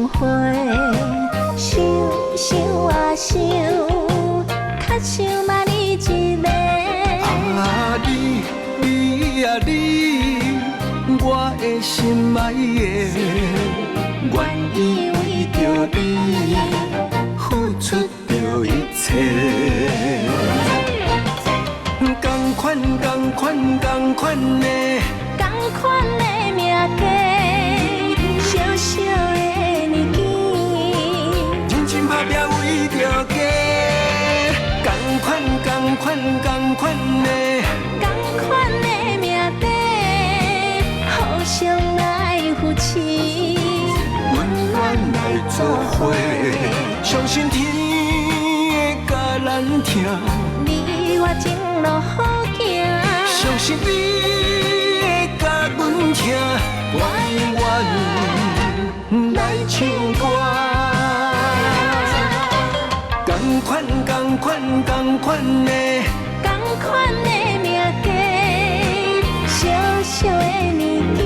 花，想想啊想，较想嘛你一个。啊你啊你，我的心爱的，愿意为着你付出着一切。同款同款同款的，同款的命格，小小的年紀，真真打拼為着家。同款同款同款的，同款的命底，互相來扶持，溫暖來作伙。相信天會甲咱疼，你我前路好行。相信你會甲阮疼，我永遠來唱歌。同款同款同款的，同款的命格，小小的年紀，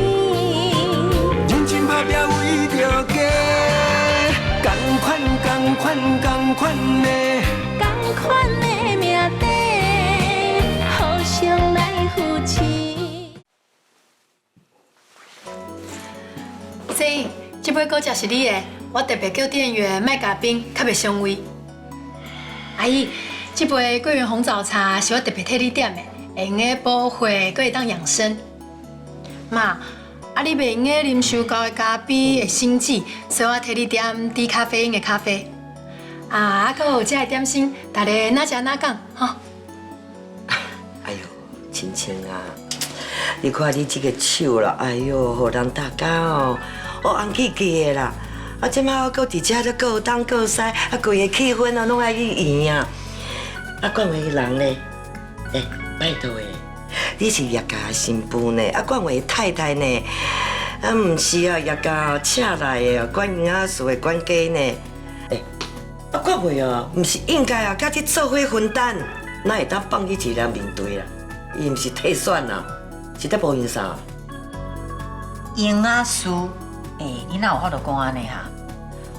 認真打拼為着家。同款同款同款的，同款的命底，互相來扶持。生，這杯果汁是你的，我特別叫店員賣加冰，較袂傷胃。阿姨，這杯桂圓紅棗茶是我特別替你點的，會用個補血，閣會當養生。媽，啊你袂用個啉傷高的咖啡會心悸，所以我替你點低咖啡因的咖啡。啊，閣有這個點心，大家哪食哪講，吼。哎呦，親親啊，你看你這個手啦，哎呦，互人大家哦，紅氣氣的啦。啊，即擺我閣佇遮咧顧東顧西，啊，規個氣氛啊，攏愛去贏啊。啊，冠華人咧，拜託誒，你是葉家新婦呢，啊，冠華太太呢，啊，毋是啊，葉家請來的管嬰仔事的管家呢。啊，冠華哦，毋是應該啊，甲你做伙分擔，哪會當放你一人面對啦？伊毋是替選啊，是在無閒啥？嬰仔事。你哪有法度講安尼哈？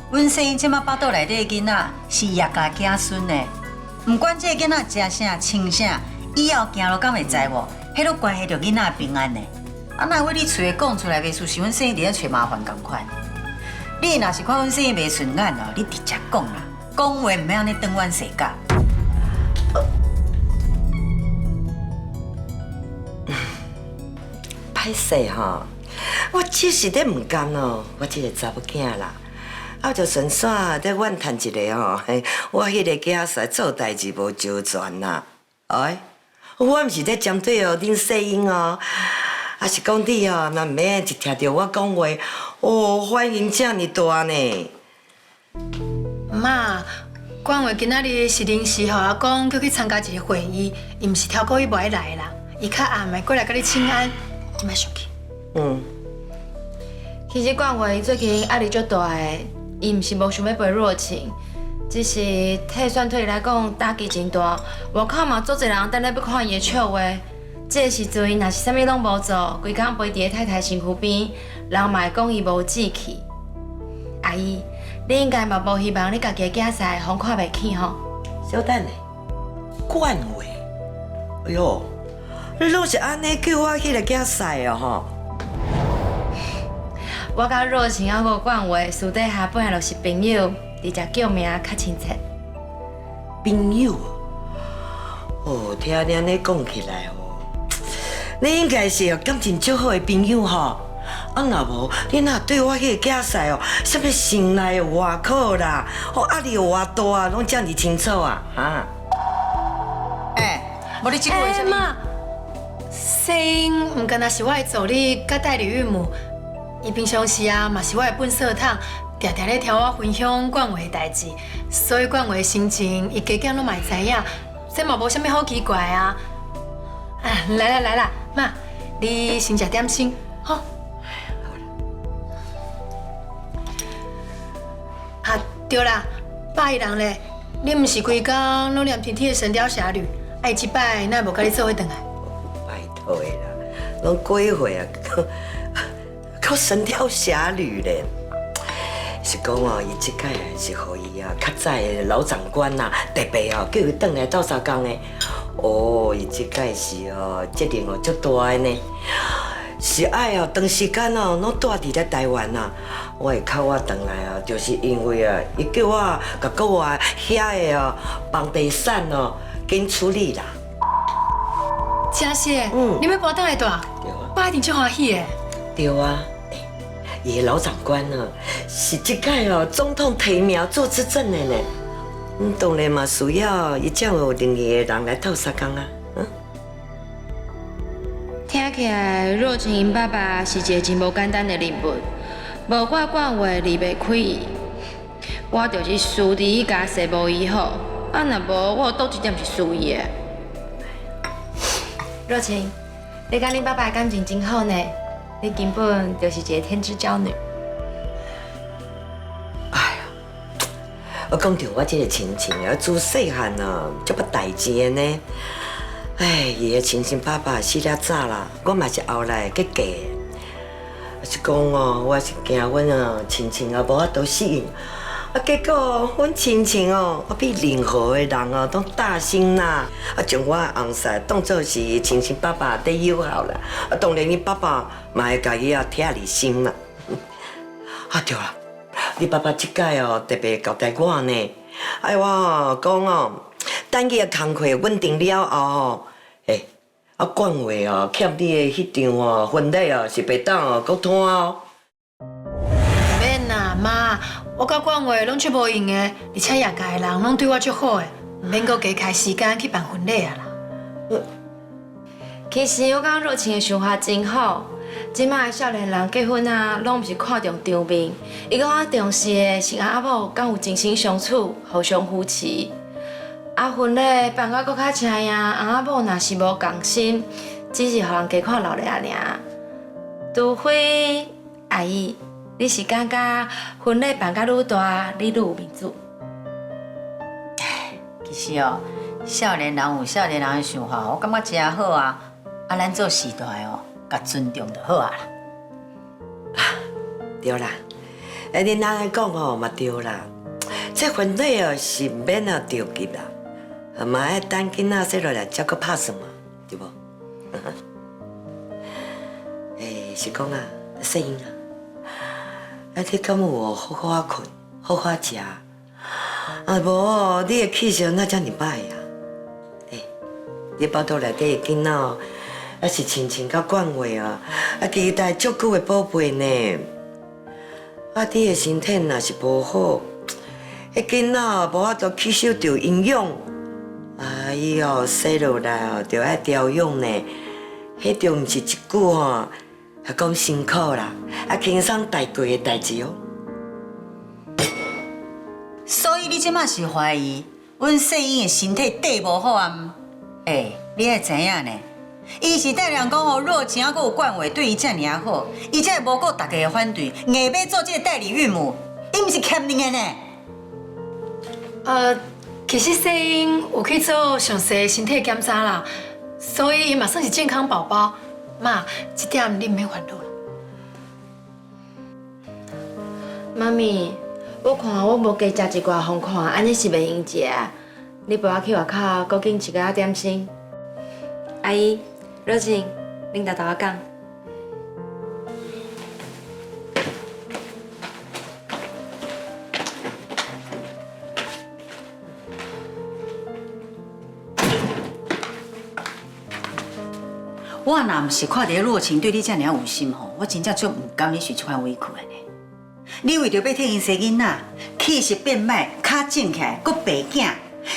阮生即馬腹肚內底的囡仔是葉家子孫呢，毋管這個囡仔食啥穿啥，以後行路敢會知無？迄都關係着囡仔平安呢。啊，哪會你嘴講出來袂輸是阮生佇咧找麻煩共款？你若是看阮生袂順眼哦，你直接講啦，講話毋免安尼斷阮世界。歹勢吼。我只是咧唔甘哦，我這個查某囝啦，啊就順線咧怨嘆一個吼，我迄個囝實做代志無周全啦。哎，我毋是咧針對哦恁細英哦，啊是講你哦，若毋免一聽到我講話，哦反應這麼大呢。媽，冠華今仔日是臨時互我講叫去參加一個會議，伊毋是挑過伊無愛來啦，伊較暗的過來甲你請安，你莫生氣。其實冠華最近壓力足大的，伊毋是無想要陪若晴，只是替選對伊來講打擊真大。外口嘛足儕人等咧要看伊的笑話，這個時陣若是啥物攏無做，規工陪佇個太太身軀邊，人嘛會講伊無志氣。阿姨，你應該嘛無希望你家己的囝婿風看袂起吼？小等下，冠華，哎呦，你攏是安尼叫我迄個囝婿哦吼？我甲若晴還有冠華私底下本來就是朋友，直接叫名較親切。朋友哦，聽你安尼講起來哦，你應該是感情足好的朋友吼。啊，若無你若對我迄個囝婿哦，啥物心內外口啦，哦壓力偌大，攏這樣清楚啊，哈？無你這句話是啥物？媽，細英毋敢若是我的助理甲代理孕母。伊平常時啊，嘛是我的糞掃桶，常常咧聽我分享冠華的代志，所以冠華的心情，伊家囝攏嘛會知影，這嘛無啥物好奇怪啊！啊，來啦，媽，你先食點心，吼。啊，對啦，爸伊人咧，你毋是規工攏念天天的《神雕俠侶》，啊，伊這擺哪無甲你做伙轉來？拜託的啦，攏幾歲啊？靠《神雕俠侶》咧，是講哦，伊即擺是互伊啊較早的老長官吶，特別哦叫伊轉來鬥相共的。哦，伊即擺是哦責任哦足大的呢，是愛哦長時間哦攏住佇咧台灣吶。我會靠我轉來哦，就是因為啊，伊叫我甲國外遐個哦房地產哦緊處理啦。真是的，你要搬倒來住？對啊，我一定足歡喜的。對啊。伊老長官呢，是即屆哦總統提名做執政的呢。當然嘛需要伊這樣有能力的人來鬥相共啊。聽起來若晴因爸爸是一個真無簡單的人物，無我管話離袂開伊，我就是輸佇伊家世無伊好，啊若無我有倒一點是輸伊的。若晴，你甲恁爸爸感情真好呢。你根本就是一個天之驕女。哎呀，我講到我這個親情啊，自細漢啊，就不代志的呢。哎，伊個親親爸爸死了早啦，我嘛是後來去嫁的。是講哦，我是驚阮啊親情啊無法度適應，啊結果阮親情哦，我比任何的人哦都大心啦，啊將我紅婿當作是親親爸爸在友好啦，啊當然伊爸爸嘛會甲伊啊疼入心啦。啊對啦，你爸爸即擺哦特別交代我呢，哎我哦講哦，等伊個工課穩定了後哦，啊管會哦欠你的迄場哦婚禮哦是袂當哦擱拖哦。免啦，媽，我甲管話攏出無用的，而且業界的人攏對我足好的，唔免擱加開時間去辦婚禮啊啦。其實我感覺若晴的想法真好，即擺的少年人結婚啊，攏毋是看重場面，伊較重視的是阿某敢有真心相處，互相扶持。啊，婚禮辦到擱較正樣，阿某若是無共心，只是互人加看落嚟啊爾。除非阿姨，你是感覺婚禮辦甲愈大，你愈有面子。其實哦，少年人有少年人的想法，我感覺真好啊。啊，咱做時代哦，甲尊重就好啊啦。對啦，恁安尼講哦嘛對啦，這婚禮哦是免啊着急啦，嘛愛等囡仔生落來才閣拍算嘛，對無？是講啊，細英啊，你敢有好好啊困，好好啊食？啊無，你的氣色哪遮爾歹啊？你包肚內底的囡仔哦，還是親親甲慣話啊，啊期待足久的寶貝呢。啊，你的身體若是無好，迄囡仔無法度吸收到營養，啊，伊哦生落來哦，就愛調養呢。迄就毋是一句吼，講辛苦啦，啊輕鬆帶過的代志哦。所以你即馬是懷疑阮細英的身體底無好啊？你愛知影呢，伊是帶人講哦，若晴還閣有慣話對伊遮爾好，伊才會無顧大家的反對，硬要做這個代理孕母，伊毋是欠人的呢。其實細英有去做詳細的身體檢查啦，所以伊嘛算是健康寶寶。媽，這點你唔免煩惱啦。媽咪，我看我無加食一寡飯看，安尼是袂用食。你陪我去外口，趕緊吃個點心。阿姨，若晴，恁豆豆仔講。我若毋是看到若晴對你遮爾有心吼，我真正足唔甘你受這款委屈的呢。你為着要替因生囡仔，氣色變歹，腳腫起來，佫白囝，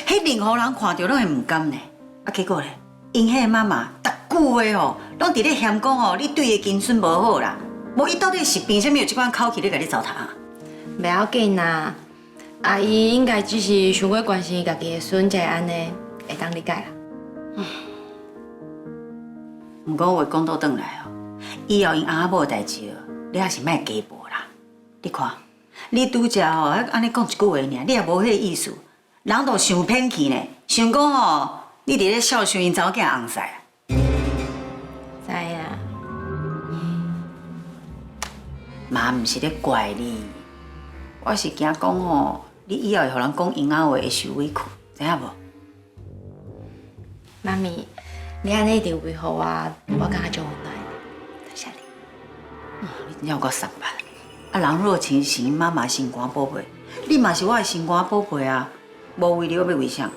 迄任何人看到攏會唔甘呢。啊，結果咧，因迄個媽媽，逐句話吼，攏佇咧嫌講吼，你對伊的子孫無好啦。無伊到底是憑啥物有這款口氣咧，甲你糟蹋啊？袂要緊啦，阿姨應該只是想要關心家己的孫，才會安尼，會當理解啦。毋過話講倒轉來哦，以後因阿某的代志哦，你還是莫加無啦。你看，你拄則吼，安尼講一句話爾，你也無迄個意思，人都想偏去呢，想講吼，你佇咧孝順因查某囝紅婿。知影。媽毋是咧怪你，我是驚講吼，你以後會互人講英仔話會受委屈，知影無？媽咪，你安尼一直維護我，我感覺就無奈。多謝你。你真正有夠傻吧？啊，人若情是因媽媽心肝寶貝，你嘛是我的心肝寶貝啊，無為你我要為啥？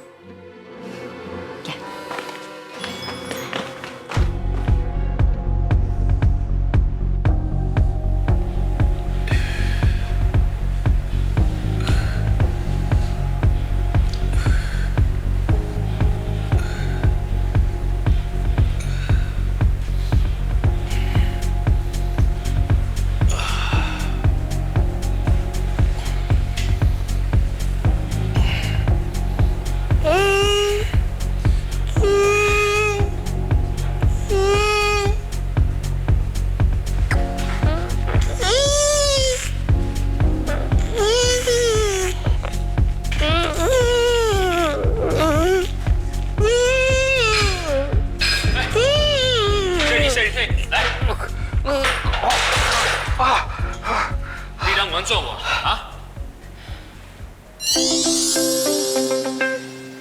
揍我啊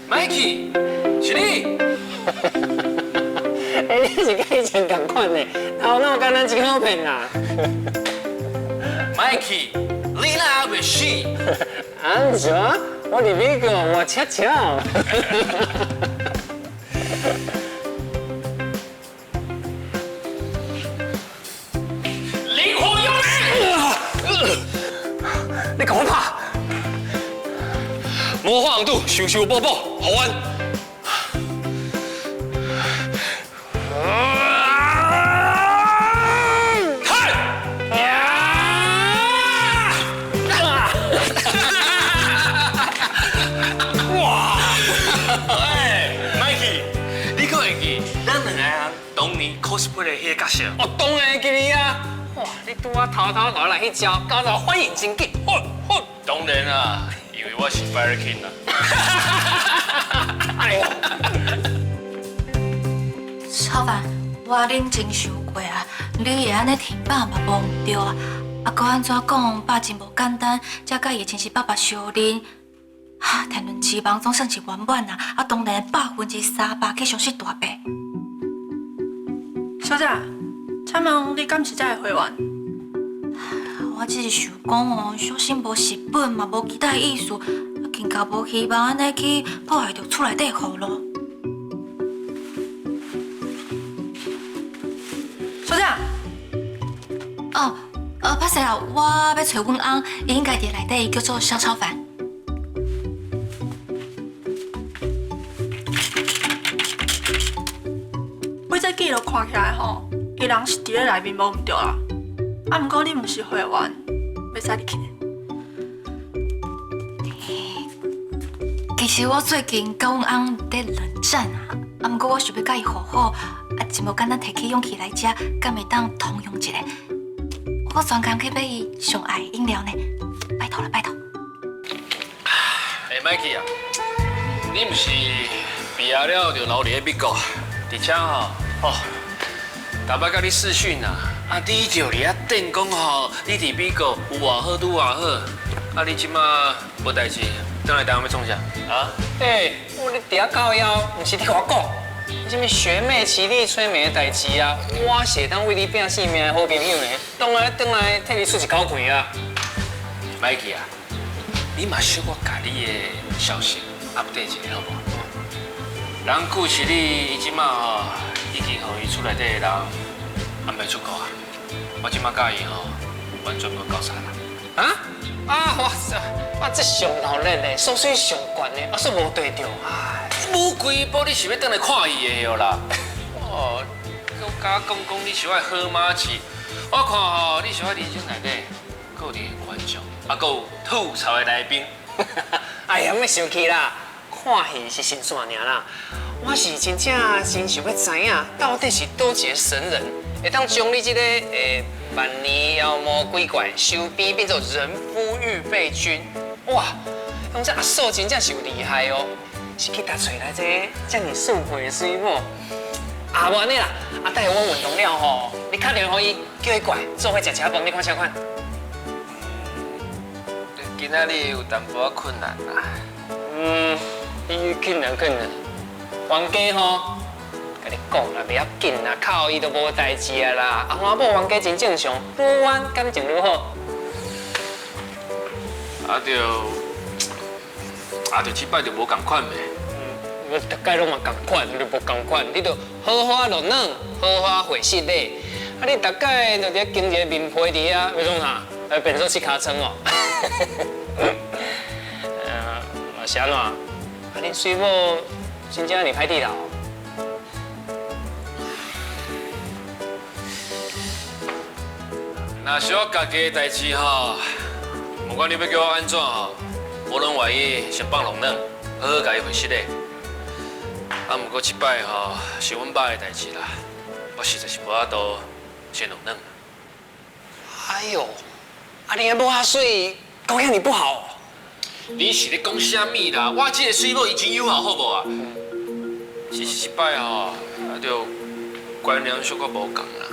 ？Mikey， 是你？你是跟以前同款的，头脑敢咱真好骗啊 ！Mikey， 你哪会死？安怎？我伫美國，我悄悄。靈火有靈！你甲我拍！魔法紅度，修修補補，好玩。cosplay 的迄個角色，我當然會記你啊！哇，你拄啊偷偷來迄招，搞到反應真緊。當然啊，因為我是 Fire King 啊。哎呦！超凡，我恁真受過啊！你會安尼挺爸嘛無唔對啊！啊，閣安怎講？爸真無簡單，才甲伊親生爸爸相認。啊，天倫之望總算是圓滿啊！啊，當然3%去相信大伯。小姐，請問你敢是這個會員？我只是想講哦，小心無蝕本嘛，無其他意思，更加無希望安尼去破壞着厝內底貨咯。小姐，歹勢啦，我要找阮翁，伊應該佇內底叫做小超凡。我這記錄看起來吼，伊人是佇咧內面無毋對啦。啊，毋過你毋是會員，要使入去。其實我最近甲阮翁在論戰啊，毋過我想要甲伊和好，啊，真無簡單提起勇氣來遮，敢會當通用一下。我專工去買伊上愛飲料呢，拜託啦，拜託。Mikey 啊，你毋是畢業了就留佇美國，而且吼，逐擺甲你視訊啊，你就佇遐等講吼，你佇美國有偌好拄偌好，啊，你即馬無代志，轉來台灣要創啥？啊？我你佇遐靠腰，毋是你甲我講，什麼學妹起立催眠的代志啊？我是當為你拼性命的好朋友呢，當來替你出一口氣啊 ，Mikey 啊，你嘛小可甲你的消息 update 一下好無？人顧是你，伊即馬吼已經互伊厝內底的人安排出國啊！我即馬甲伊吼完全無交叉啦。我這上頭叻咧，數水上懸的，啊，煞無對着，唉，無幾步你是要轉來看伊的啦？哦，佮我講你是我的好媽子，我看吼你是我人生內底佫有啲觀眾，啊，佫有吐槽的來賓。哎呀，莫生氣啦！看戲是神算爾啦，我是真正真想要知影，到底是倒一個神人，會當將你這個萬年妖魔鬼怪修變做人夫預備軍？哇，用這阿嫂真正是有厲害哦，是去搭找來這遮爾素配的水某。啊，無安尼啦，等下我運動了吼，你打電話給伊，叫伊過來做伙食飯，你看啥款？今仔日有淡薄仔困难啦。伊困难。冤家吼，甲你讲啦，袂要緊啦，靠伊都无代志啊啦。啊，花某冤家真正常，愈冤感情愈好。就这摆就无共款呗。我大概拢嘛共款，你无共款，你着好花落软，好花回息咧。啊，你大概就伫经一个面皮伫啊，要创啥？来变做七尻川哦。是安怎？啊，恁水某真正你歹地头？若是我家己的代志吼，无管你要叫我安怎吼，我拢愿意先放落软，好好家己回息咧。啊，不过这摆吼是阮爸的代志啦，我实在是无法度先落软。哎呦，啊你的某仔水讲遐尼不好。你是咧讲啥物啦？我这个水某已经友好，好无啊？只是这摆吼，就观念小可无共啦。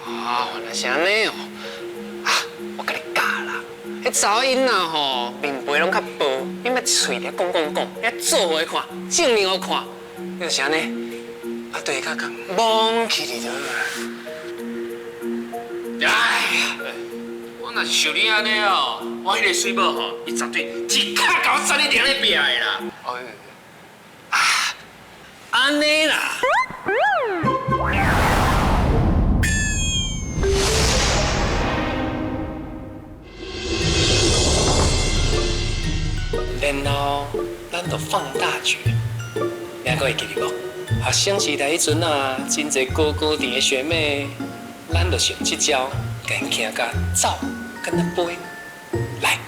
啊，原来是安尼哦。啊，我甲你教啦，迄查某囡仔吼，面皮拢较薄，你莫嘴咧讲，你做伙看，证明我看，你就是安尼。啊，对较共，蒙起你了。哎呀，我若是像你安尼哦，我迄个水某吼，伊绝对一脚甲我扇你娘咧壁的啦。啊，安尼啦。然後，咱就放大決，你還會記得無？學生時代迄陣啊，真濟高高甜的學妹，咱就用這招，甲因行甲走，跟他飛，來。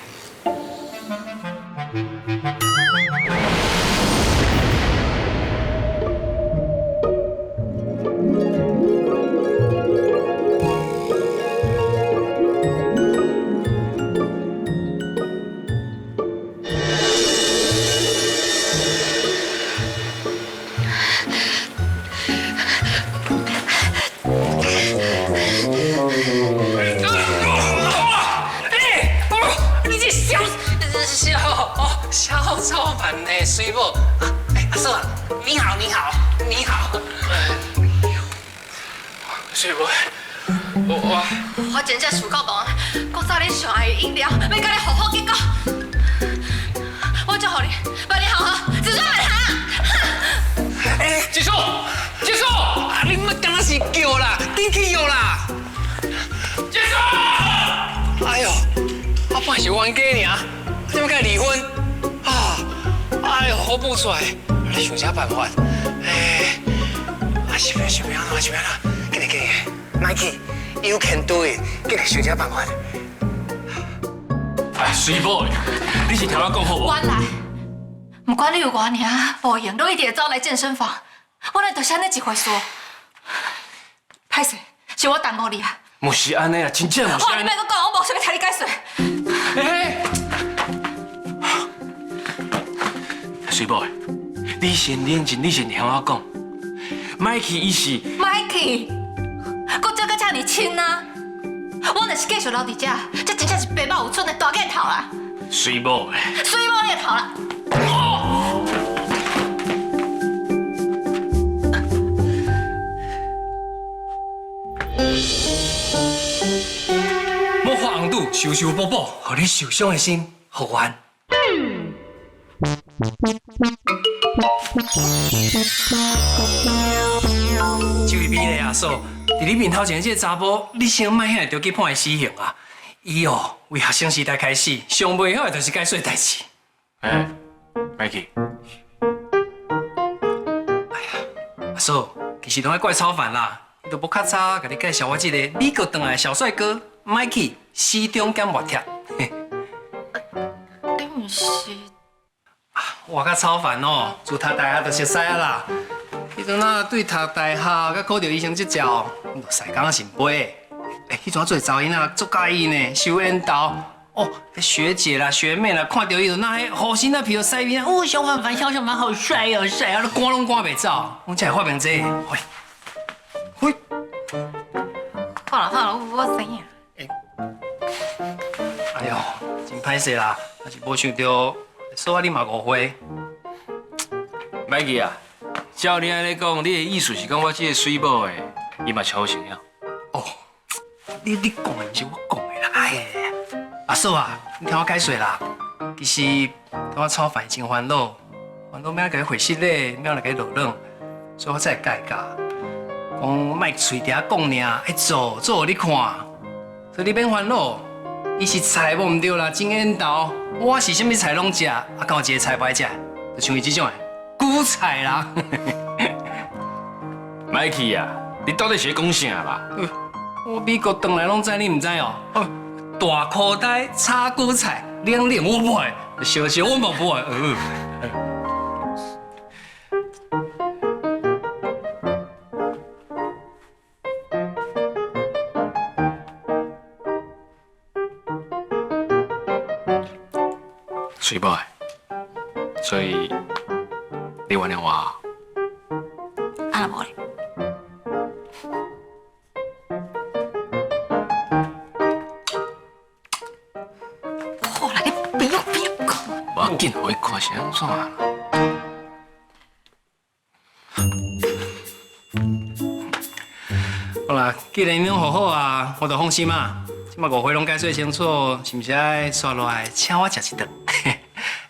小超凡的水某啊！阿叔啊，你好。水某，我真正想到忙，我早日上爱饮料，要甲你好好结果。我祝福你，百年好合，子孙满堂。结束！啊，你莫刚刚是叫啦，顶去药啦。结束！哎呦，我本来是冤家尔，怎么甲离婚？哎呦，好不出來，你想啥辦法？是咩？給你，莫去 ，You can do it， 給你想啥辦法？水某，你是聽我講好無？原來，不管你有偌爾無用，都一定會走來健身房。我來就是安尼一回事。歹勢，是我耽誤你啊。不是安尼啊，真正不是安尼。你別擱講，我無想要聽你解釋。水某，你先冷靜，你先聽我講。Mikey 伊是 Mikey， 我這個遮爾親啊！我若是繼續留佇這，這真正是白目有寸的大個頭啦！水某的，水某你個頭啦！莫花紅肚，修修補補，讓你受傷的心復原。這位美麗阿嫂，在你面頭前這個查甫，你先莫遐着去判伊死刑啊！伊哦，為學生時代開始，上袂好的就是解說代誌。Mikey， 哎呀，阿嫂，其實攏愛怪超凡啦，伊都無較早甲你介紹我這個美國回來的小帥哥 Mikey， 西中兼熱貼。你唔是？我甲超凡哦，自讀大學就熟悉啊啦。迄陣啊，對讀大學甲考到醫生執照，就西港成杯。迄陣做查某囡仔足介意呢，收緣投。哦，學姐啦、學妹啦，看到伊就那迄好心啊，皮都塞邊，哦，小凡好帥哦，帥啊，都趕攏趕袂走。我才會發明這個，喂。好了，我知影。哎呦。真歹勢啦，還是無想到數你嘛誤會。麥記啊，照你安尼講，你的意思是講我這個水某的，伊嘛超成呀？哦，你講的不是我講的啦，哎，阿嫂啊，你聽我解說啦，其實我炒飯真煩惱，煩惱要甲伊回息咧，要來甲伊落冷，所以我才會教伊教，講莫嘴底下講爾，愛做做給你看，所以你免煩惱。伊是菜無毋對啦，真緣投。我是啥物菜攏食，啊，敢有一個菜不愛食，就像伊這種的韭菜啦。麥記啊，你到底是在講啥啦？我美國回來攏知，你毋知哦？大口袋炒韭菜，兩兩我不會，小小我嘛不會。水某，所以你原諒我啊？啊無咧。好啦，你不要講。我要緊，我看是安怎啊？好啦，既然你攏好好啊，我就放心嘛。即馬誤會攏解說清楚，是毋是愛刷落來請我食一頓？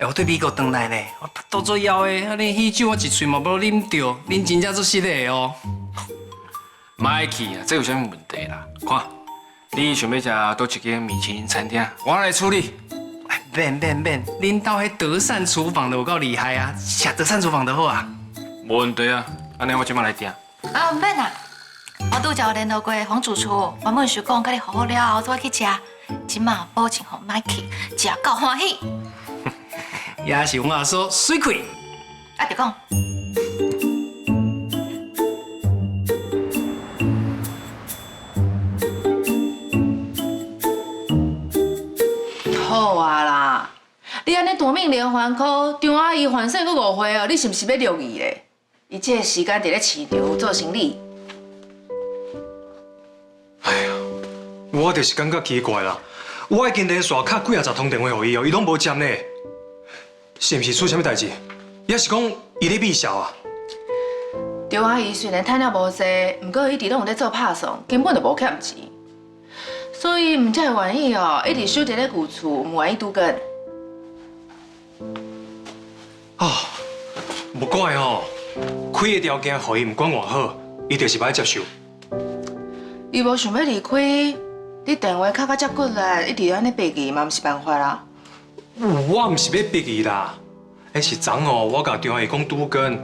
我對美國回來呢，我肚做枵的，啊，你喜酒我一喙嘛無啉到，恁真正做失禮哦。麥記啊，這有啥物問題啦？看，你想要食倒一間米其林餐廳，我來處理。免，恁兜迄德善廚房就有夠厲害啊，食德善廚房就好啊。無問題啊，安尼我即馬來訂。啊，毋免啦，我拄才有聯絡過黃主廚，原本想講甲你好好了後，再去食，即馬保證互麥記食夠歡喜。也是阮阿嫂水氣。啊，就講。好啊啦，你安尼奪命連環 call，張阿姨反省佫誤會哦，你是毋是要錄伊咧？伊這個時間佇咧市場做生意。哎呀，我就是感覺奇怪啦，我已經連續敲幾10通電話給伊哦，伊攏無接呢。是毋是出啥物代誌？也是講伊咧秘笑啊？張阿姨雖然趁了無濟，不過伊佇攏有咧做拍送，根本就無欠錢，所以毋才會願意哦，一直守佇咧舊厝，毋願意拄根。啊，無怪哦，開個條件互伊，毋管偌好，伊就是歹接受。伊無想要離開，你電話敲到遮骨力，一直安尼逼伊嘛，毋是辦法啦。我毋是要逼伊啦，迄是昨哦，我甲張阿姨講拄根，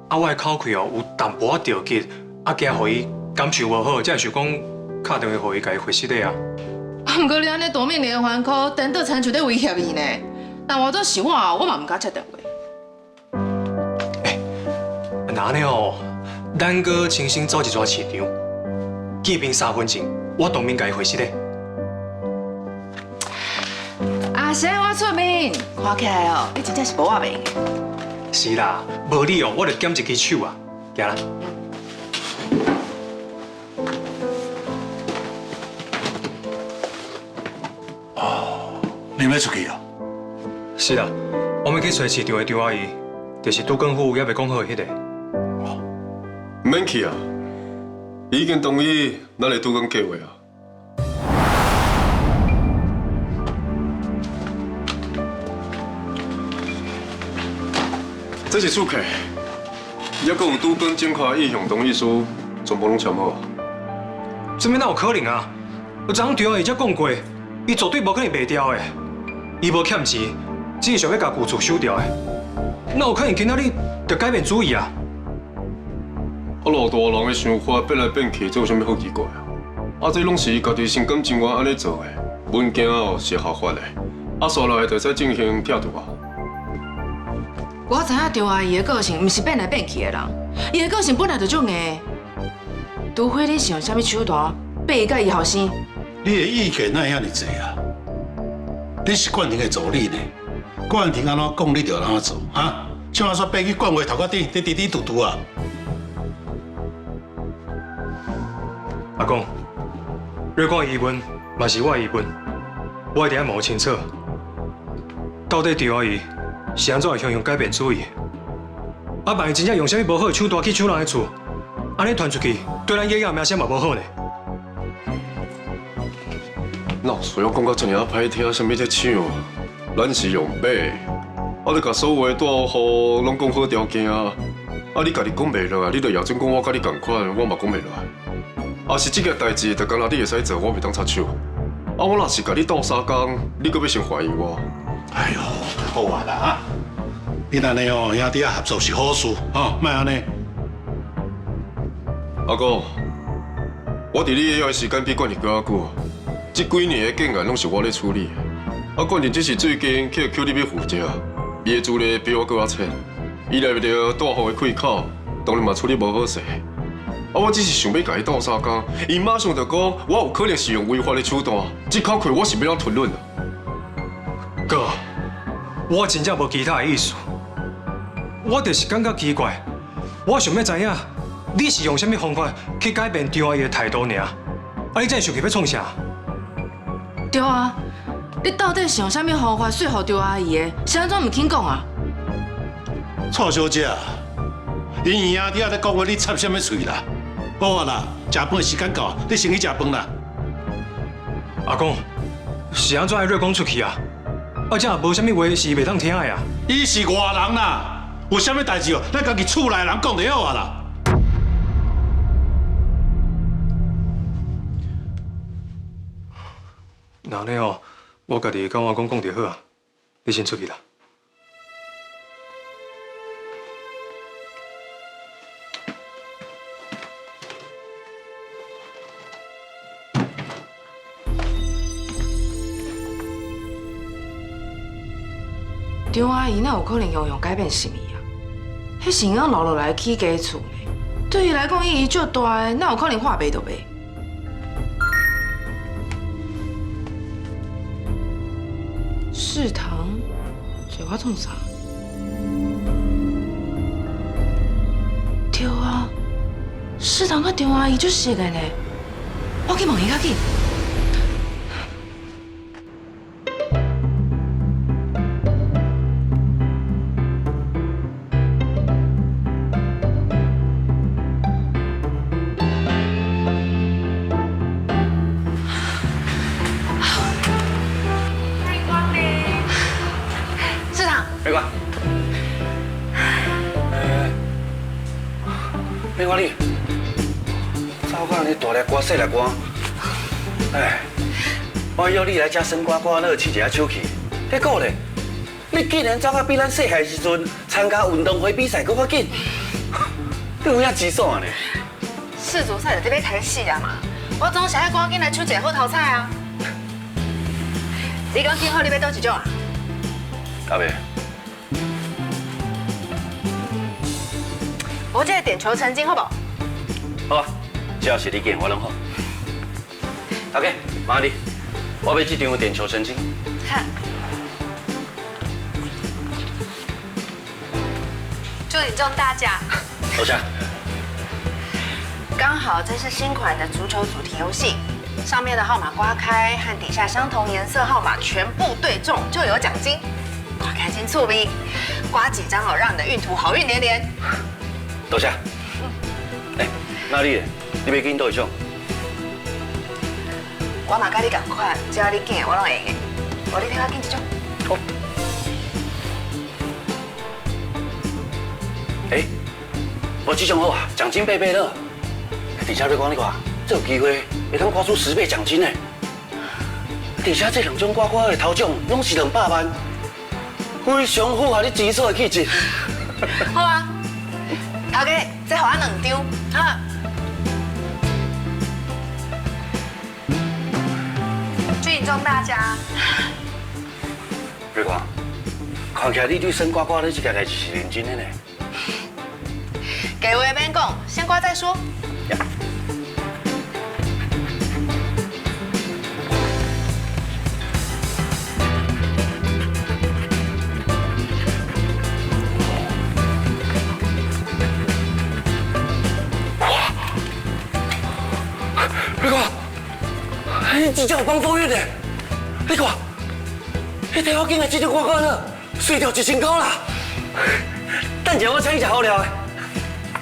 啊，我的口氣哦有淡薄仔着急，啊，驚互伊感受無好，才會想講敲電話互伊，甲伊回息咧啊。毋過你安尼奪命連環 call，顛倒親像咧威脅伊呢。但我做是我嘛毋敢接電話。那安尼哦，咱閣重新走一轉市場，見面3分鐘，我當面甲伊回息咧。阿生，我出面，看起來哦，你真正是無話命。是啦，無你哦，我就減一支手啊，行啦。哦，你要出去啊？是啦，我們去找市場的張阿姨，就是杜根富也未講好的迄個。唔免去啊，已經同意咱的杜根計劃啊。這是厝客，也閣有拄跟正確意向同意書，全部攏簽好。這邊哪有可能啊？我昨張阿姨才講過，伊絕對無可能賣掉的。伊無欠錢，只是想要甲舊厝收掉的。哪有可能今仔日就改變主意啊？啊，老大人的想法變來變去，這有啥物好奇怪啊？啊，這攏是伊家己心甘情願安尼做的，文件哦是合法的，啊，刷來就使進行拆除啊。我知影張阿姨的個性毋是變來變去的人，伊的個性本來就種硬，除非你是用啥物手段逼伊甲伊後生。你的意見哪會遐爾濟啊？你是冠廷的助理呢，冠廷安怎講你就安怎做啊？像我說逼去冠偉頭殼頂，你嘀嘀嘟嘟啊？阿公，若講疑問，嘛是我的疑問，我一定要問清楚。到底趙阿姨是安怎會向改變主意？啊，萬一真正用啥物無好的手段去搶人的厝，安尼傳出去，對咱爺爺名聲嘛無好呢？哪有需要講到這麼歹聽？啥物在搶？咱是用買，啊，你甲所有的大戶攏講好條件啊，啊，你家己講袂落來，你就也準講我甲你同款，我嘛講袂落來。啊，是這個代志，就講啦，你會使做，我袂當插手。啊，我若是甲你鬥相共，你閣要先懷疑我。哎呦，好啊啦啊！你安尼哦，兄弟啊合作是好事哦，莫安尼。阿哥，我伫你爺爺的時間比冠廷更久，這幾年的建案攏是我咧處理。啊，冠廷只是最近去求你要負責，伊的資歷比我更較淺，伊來不着大戶的開口，當然嘛處理無好勢。啊，我只是想要甲伊鬥相共，伊馬上就講我有可能是用違法的手段，這口氣我是要怎吞忍啊？哥，我真正無其他的意思，我就是感覺奇怪，我想要知影你是用什麼方法去改變趙阿姨的態度爾？啊，你真想去要創啥？對啊，你到底是用啥物方法說服趙阿姨的？是安怎唔肯講啊？蔡小姐，因兄弟咧講話，你插什麼嘴啦？好啊啦，食飯的時間到，你先去食飯啦。阿公，是安怎會瑞講出去啊？而且也無啥物話是袂當聽的啊。伊是外人啦，有啥物代志哦，咱家己厝內人講就好啊啦。那呢哦，我家己跟我公講就好啊，你先出去啦。張阿姨哪有可能用改變心意啊？迄是養留落來起家厝呢，對伊來講意義足大的，哪有可能話賣就賣？世堂，這我創啥？對啊，世堂甲張阿姨足熟的呢，我去問伊較緊。你看你，早讲你大粒瓜细粒瓜，哎，我邀你來遮酸瓜瓜樂試一下手氣，結果咧，你竟然走到比咱細漢時陣參加運動會比賽佫較緊，你有影智爽呢？世足賽就得要開始啊嘛，我總是愛趕緊來出一個好頭彩啊！你講今後你要倒一種啊？阿妹。我這個點球成金好不好？好啊，只要是你揀，我攏好。OK，麻煩你，我要這場點球成金。好。祝你中大獎。多謝。剛好這是新款的足球主題遊戲，上面的號碼刮開和底下相同顏色號碼全部對中就有獎金。刮開金醋逼，刮幾張哦，讓你的運途好運連連。多謝。哎，那你要揀倒一種？我嘛甲你同款，只要你揀，我攏會嘅。無你睇我揀一種。好。哎，我這種好啊，獎金倍倍樂。底下你講你看，這有機會會當刮出10倍獎金呢。底下這兩種刮刮的頭獎攏是200萬，非常符合你之所的氣質。好啊。頭家，再給我2張，哈。祝你中大獎。瑞光，看起來你對酸瓜瓜的這件代志是認真的呢。給我一邊講，先刮再說。你真正有幫風運的，你看，迄迄條我竟然這條刮了，碎掉1000塊啦！等下我請你食好料的。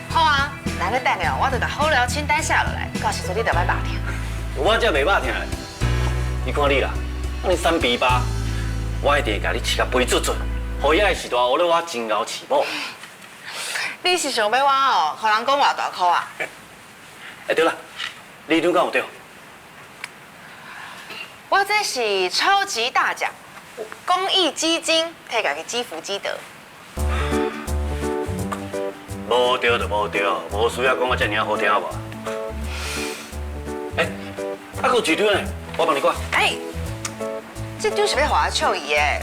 好啊，那你等下我就把好料清單寫落來，到時陣你就歹肉疼。我才袂肉疼嘞，你看你啦，你3比8，我一定甲你飼甲肥準準，好遐的時代學了我真熬飼某。你是想要我哦，互人講偌大箍啊？對啦，你拄講有對。我這是超級大獎，公益基金，替家己積福積德。無對就無對，無需要講我遮爾好聽好無？還有一張呢，我幫你掛。這張是要互我笑伊的，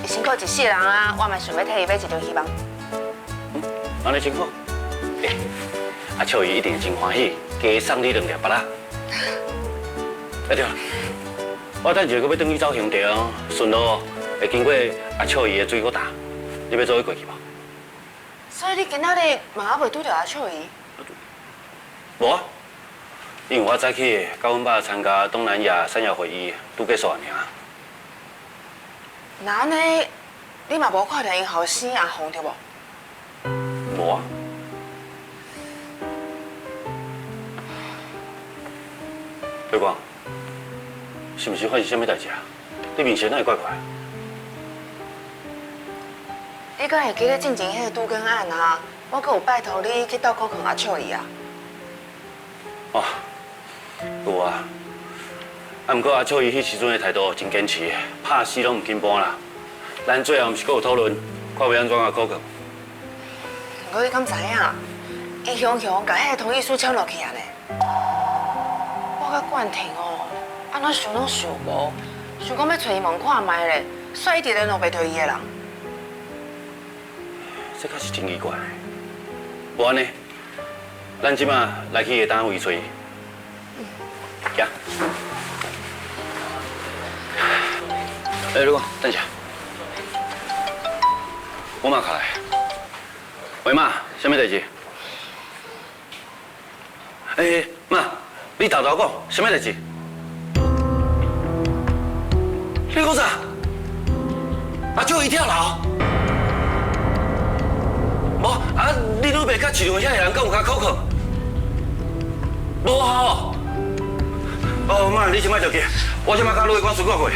伊辛苦一世人啊，我嘛想要替伊買一張希望。安尼真好。笑伊一定真歡喜，加送你2粒巴拉。對了，我等一下要轉去走鄉場，順路會經過笑伊的水果塔，你要做伙過去無？所以你今仔日嘛還袂拄到笑伊？無啊，因為我早起甲阮爸參加東南亞產業會議，拄結束爾。那安尼，你嘛無看到因後生阿紅對無？無啊。月光，是毋是發生什麼代志啊？你面色哪會怪怪？你敢會記得進前迄個拄更案啊？我閣有拜託你去倒口勸阿笑伊啊。哦，有啊。啊，毋過阿笑伊迄時陣的態度真堅持，拍死攏毋肯搬啦。咱最後毋是閣有討論，看要安怎個口勸。毋過你敢知影？伊雄雄甲迄個同意書簽落去啊呢。我甲冠廷哦，安怎想攏想無，想講要找伊問看覓咧，煞一直聯絡袂到伊個人。這確是真奇怪。無安尼，咱即馬來去個單位找伊。行。你講，等一下。我媽卡來。喂媽，什麼代志？媽，你豆豆講什麼代志？你講啥？阿舅伊跳樓？無啊，你女爸甲市場遐個人敢有甲口勸？無好。哦，媽，你先莫着急，我先莫甲女個管事過過。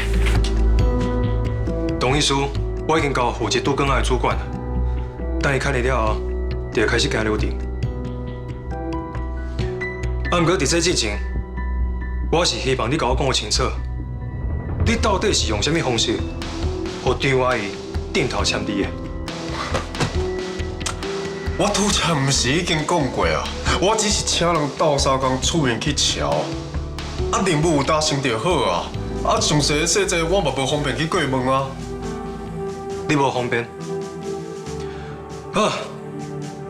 董秘書，我已經交負責拄更案的主管，等伊開立了後，就會開始行流程。啊，毋過佇這之前，我是希望你甲我講個清楚，你到底是用什麼方式，互張阿姨頂頭簽字的？我拄才毋是已經講過啊，我只是請人鬥相共出面去瞧，啊，任務有達成就好啊，啊，詳細的細節我嘛無方便去過問啊。你無方便？好，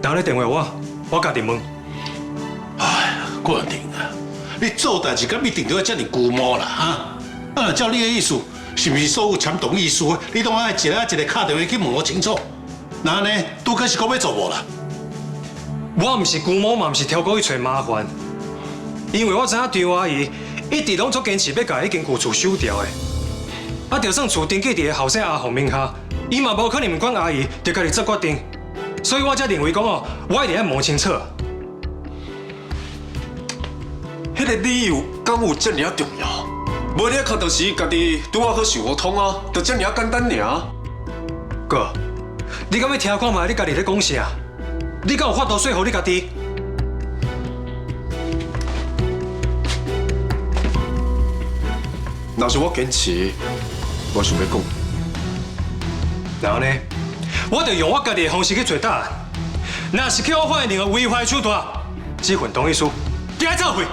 等下你電話我家己問。哎，冠廷啊，你做代志敢一定要遮爾龜毛啦哈？啊，照你的意思，是毋是所有簽同意書，你都愛一個一個敲電話去問我清楚？那呢，拄可是講要做無啦？我毋是龜毛，嘛毋是挑故意找麻煩，因為我知影張阿姨一直攏足堅持要甲已經舊厝收掉的，啊，就算厝登記佇個後生阿紅名下，伊嘛無可能唔管阿姨就家己做決定，所以我才認為講哦，我一定要問清楚。迄個理由敢有遮爾重要？無你確就是家己拄啊好想不通啊，就遮爾簡單爾。哥，你敢要聽看嘛？你家己咧講啥？你敢有法度說服你家己？若是我堅持，我想要講。然後呢，我就用我家己的方式去找答案。若是叫我發現任何違法的手段，這份同意書就要召回。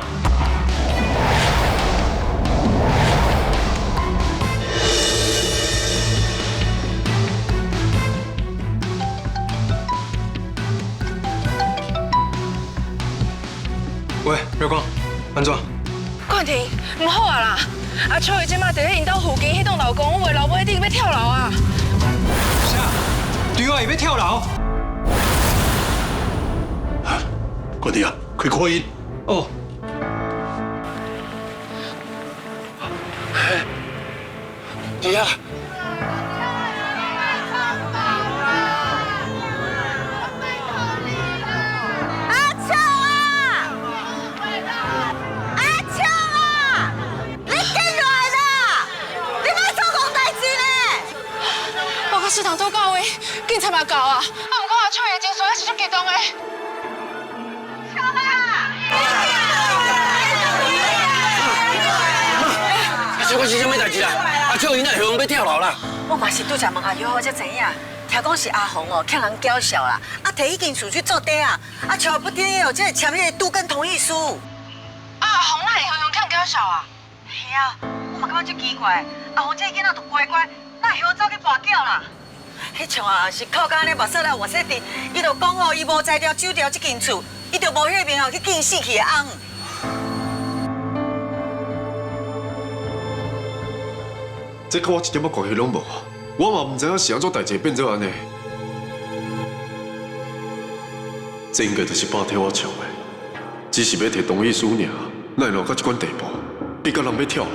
喂，月光，安怎？冠廷，唔好啊啦！阿秋伊即馬伫咧因兜附近迄棟樓公寓樓尾頂要跳樓啊！啥？張阿姨要跳樓？冠廷啊，開擴音。哦。弟啊，也到啊！不過我唱的情緒還是足激動的。這個是什麼代志啦？阿秋伊那向要跳樓啦！我嘛是拄才問阿友才知影，聽講是阿紅哦，欠人叫囂啦，摕迄間厝去做地啊，找不定哦，這簽迄個杜根同意書。阿紅哪會向人欠叫囂啊？是啊，我嘛感覺足奇怪，阿紅這個囡仔都乖乖，哪會向走去跋筊啦？迄像啊是靠甲安尼目屎來活塞地，伊就講哦，伊無才調酒調這間厝，伊就無迄邊哦去見死去的翁。這跟我一點仔關係攏無啊！我嘛唔知影是安怎代誌變做安尼。這應該就是爸替我唱的，只是要摕同意書爾，哪會落到這款地步，逼到人要跳樓。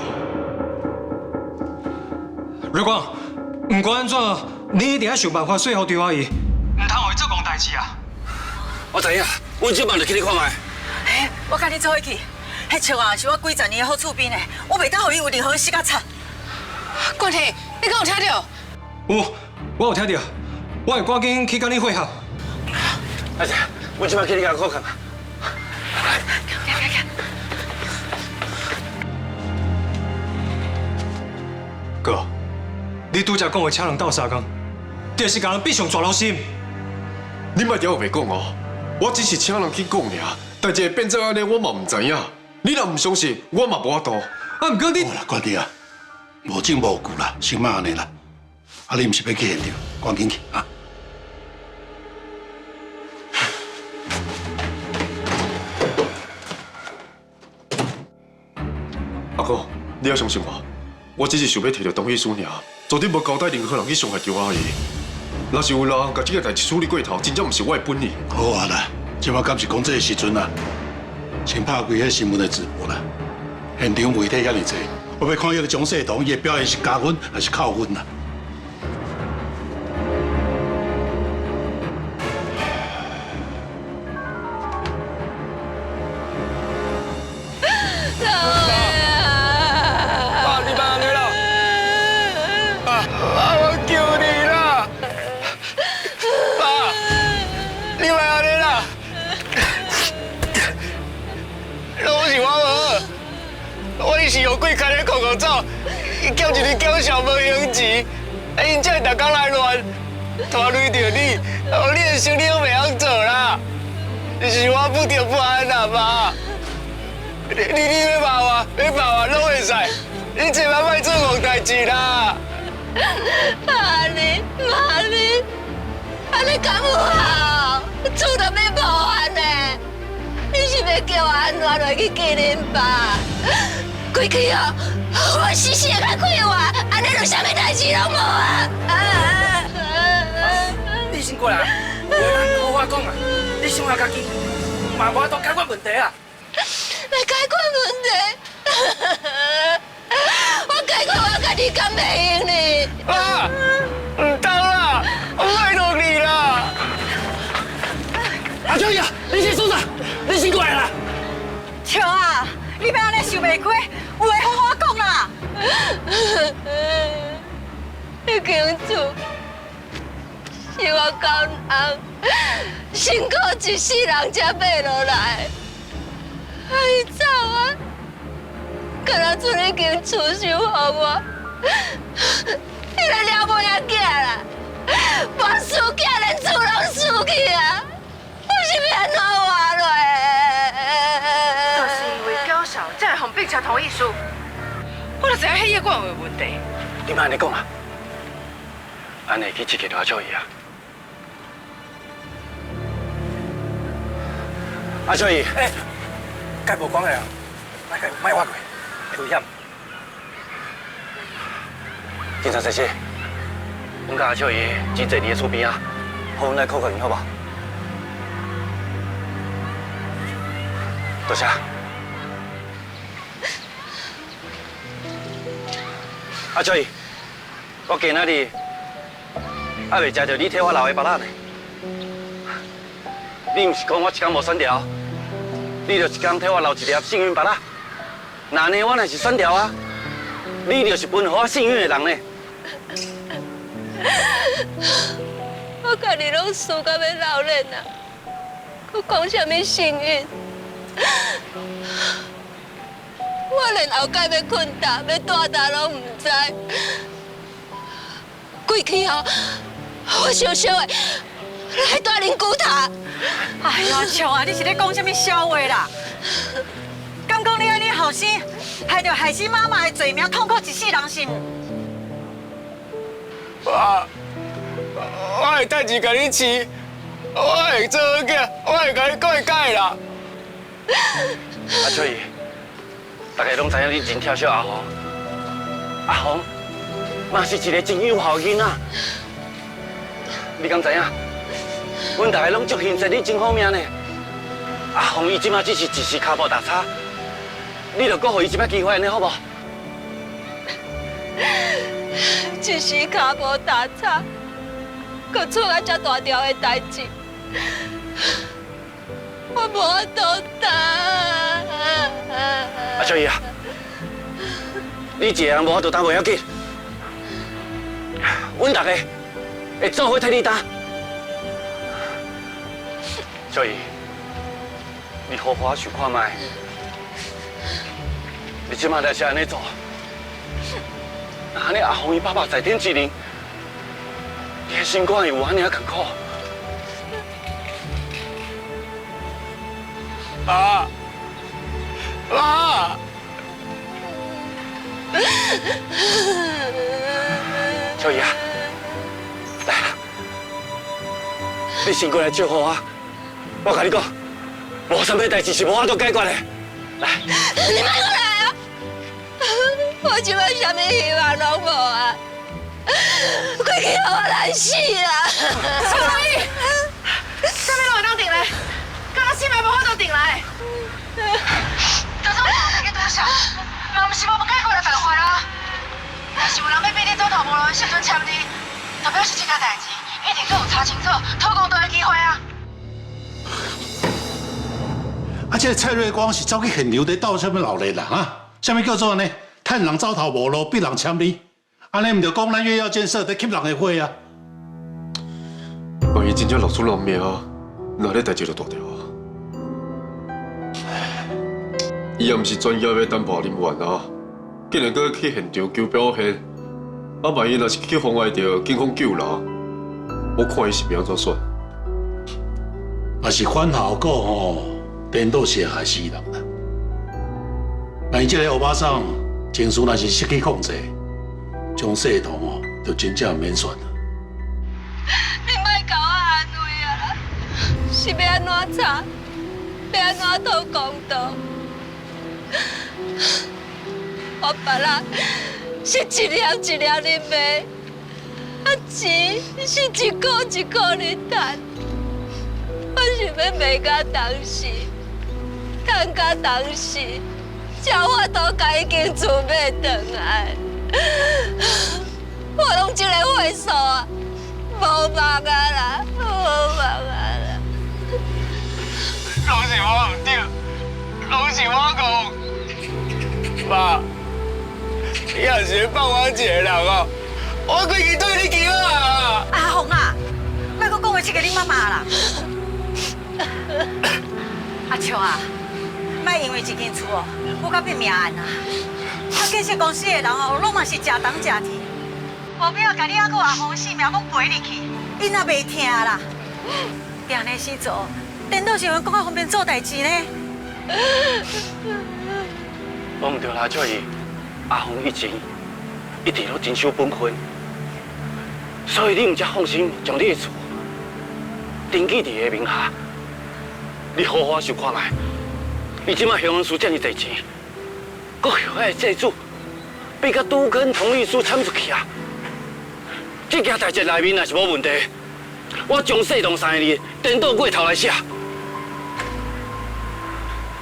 瑞光，不管安怎，你一定要想辦法說服趙阿姨，唔通互伊做戆代志啊！我知影，阮即晚就去你看賣。我甲你做伙去，迄厝啊是我幾十年的好厝邊的，我袂當互伊有任何死角差。冠廷，你敢有聽到？有，我有聽到，我會趕緊去跟你會合。阿姐，阮即擺去你家看看。哥，你拄才講的請人鬥相共，就是甲人逼上抓牢心。你莫條袂講哦，我只是請人去講爾，但是會變做安尼，我嘛唔知影。你若唔相信，我嘛無法度。啊，唔過你……好啦，冠弟啊。無證無據啦，先莫安尼啦。啊，你毋是要去現場，趕緊去啊！阿哥，你要相信我只是想要摕到同意書爾，絕對無交代任何人去傷害趙阿姨。若是有人把這個代志處理過頭，真正毋是我的本意。好啊啦，即擺敢是講這個時陣啊，先拍開迄新聞的直播啦，現場媒體遐爾濟。我要看迄個蔣世彤，伊的表演是加分還是扣分啊？爸，你別安尼啦！爸，我求你啦！爸，你別安尼啦！攏是我無好。我是有鬼開咧狂狂走，伊叫一日叫小無用錢，因才會逐工來亂，拖累着你，你的生理都袂曉做啦，是我不得不安啦，媽。你要罵我，攏會使，你千萬莫做戇代志啦。媽你，安尼敢有好？厝都要無安呢？你是要叫我安怎落去見恁爸？開去哦！我死死甲開話，安尼就啥物代志攏無啊！你先過來，有人跟我講啊，你想下家己，嘛無法度解決問題啊！來解決問題？我解決我家己敢袂用呢？啊！唔當啦，我拜託你啦！阿秋姨啊，你先收着，你先過來啦！秋啊，你別安尼想袂開。有話好好講啦！迄間厝是我交翁辛苦一世人才買落來，伊走啊，敢若剩迄間厝守護我，伊就了無影囝啦，我輸囝連厝攏輸去啊！我是要安怎活落？就是因為叫小，才會互並簽同意書。我就知影迄夜館有問題。你莫安尼講啊！安尼去刺激到阿秋姨啊！阿秋姨，該無講的啊，莫挖過，會危險。警察先生，阮甲阿秋姨只坐你的厝邊啊，互阮來考考你好不好？多謝。阿秋姨，我今仔日還未食到你替我留的巴拉呢。你唔是講我一天無選條，你就一天替我留一粒幸運巴拉。那呢，我若是選條啊，你就是分予我幸運的人呢。我我家己攏輸到要流淚啊！佮講啥物幸運？我連後蓋要困倒、要大大攏唔知。過去後，我小小的來帶恁骨頭。哎呀，笑啊！你是咧講啥物笑話啦？敢講你安尼後生，害着害死媽媽的罪名，痛苦一世人是？我的代志甲你飼，我會做好囝，我會甲你過解啦。阿翠，大家攏知影你真疼惜阿紅，阿紅嘛是一個真友好的囡仔。你敢知影？阮大家攏足欣賞你真好命呢。阿紅伊即馬只是一時腳步踏差，你著擱予伊一擺機會，安尼好無？一時腳步踏差，佮出啊遮大條的代志，我無法度擔。阿翠啊，你一個人無法度擔袂要緊，阮大家會做伙替你擔。翠，你好好想看覓，你即馬來是安尼做。安尼阿紅伊爸爸在天之靈，你的心肝有安尼啊艱苦？媽，秋怡啊，來啦，你先過來照顧我，我甲你講，無啥物代志是無法度解決的。來，你莫過來啊！我即擺啥物希望攏無啊！過去我難死啦！秋怡，啥物攏會當定咧？敢若性命無法度定來？就算我大家多想，嘛毋是無解決的辦法啦。若是有人要逼你走投無路的時陣簽你，就表示這件代志一定閣有查清楚、討公道的機會啊！啊，這個蔡瑞光是走去現場在鬥什麼鬧熱啦？啊，什麼叫做呢？趁人走投無路，逼人簽你，安尼唔就講咱越要建設在吸人的火啊？萬一真正落出人命，那你代志就大條啊！伊也毋是專業的擔保人員啊，竟然閣去現場求表現，啊，萬一若是去妨礙到警方救人，我看伊是要安怎算？也是反效果吼，顛倒是會害死人啦。萬一這個歐巴桑情緒若是失去控制，將系統哦，就真正免算了。你莫甲我安慰啊！是要安怎查？要安怎討公道？我別人是一粒一粒的賣，啊錢是一個一個的賺。我想要賣到當時，賺到當時，才有法度甲已經厝買回來。我攏這個歲數啊，無望啊啦，無望啊啦。攏是我唔對，攏是我講。媽，你也是會放我一個人哦，我規日對你叫啊！阿紅啊，莫閣講話這個你媽媽啦。阿秋啊，莫因為一件厝哦，我甲變命案啊！啊，建設公司的人哦，攏嘛是食東食甜，無必要甲你阿個阿紅性命攏賠入去，伊若袂聽啦。你安尼時做，顛倒是會更較方便做代志呢。我唔對啦，翠怡，阿紅以前一直都真守本分，所以你唔才放心將你的厝登記在伊名下。你好好想看覓，你即馬向恩書這麼多錢，閣向遐個債主比甲拄跟同意書參出去啊！這件代志內面若是無問題，我將細動3個字顛倒過頭來寫。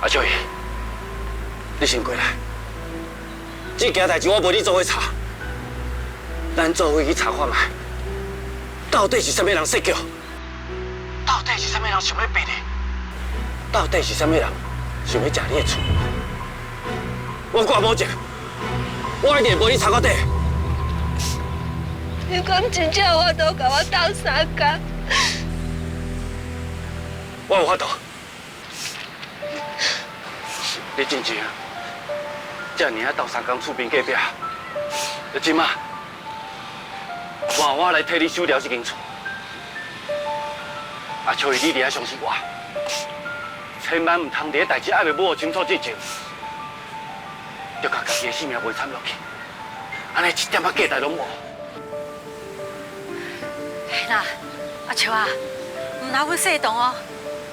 阿翠怡，你先過來，這件代志我陪你做伙查，咱做伙去查看覓，到底是啥物人設計？到底是啥物人想要逼你？到底是啥物人想要食你的厝？我掛保證，我一定陪你查到底。你講真正我都甲我鬥相共，我有法度。你真正遮尔啊斗三工厝边隔壁，就即马换我来替你收了这间厝。啊，秋雨，你一定要相信我，千万唔通伫个代志还未摸清楚之前，就甲家己的性命卖惨落去，安尼一點仔價值攏無。那阿秋啊，唔拿阮細動哦，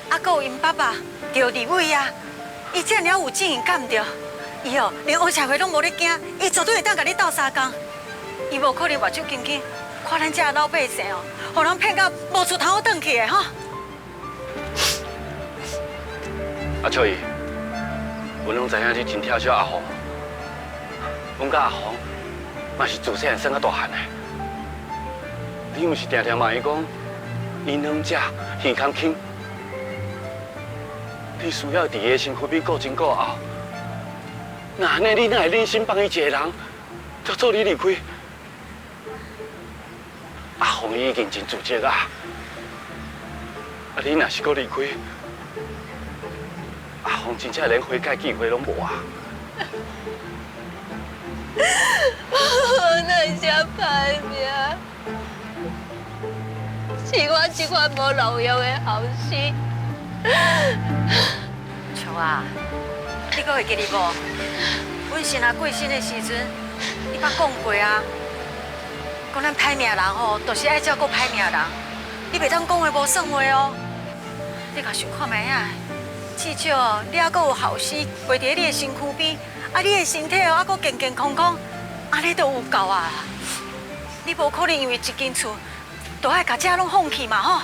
啊，還有因爸爸趙立偉啊，伊這爾有正義感着，伊哦連黑社會攏無咧驚，伊絕對會當甲你鬥相共，伊無可能目睭緊緊看咱這老百姓哦，互人騙到無處通好轉去的吼。阿秋姨，阮攏知影你真疼惜阿紅，阮甲阿紅嘛是自細漢生到大漢的。你毋是常常罵伊講，因兩者耳康輕，你需要佇伊的身軀邊顧前顧後。那安尼你哪會忍心幫伊一個人，就做你離開？阿紅已經真自責啊！啊，你若是閣離開，阿紅真正連悔改機會攏無啊！我哪想歹命？是我這款無路用的後生。秋啊，你閣會記得無？阮先阿過身的時陣，你捌講過啊，講咱歹命人吼，就是愛照顧歹命人。你袂當講話無算話哦。你甲想看覓啊，至少你還閣有後生陪佇你的身軀邊，啊，你的身體哦，還閣健健康康，安尼都有夠啊。你無可能因為一間厝，都愛甲這攏放棄嘛吼。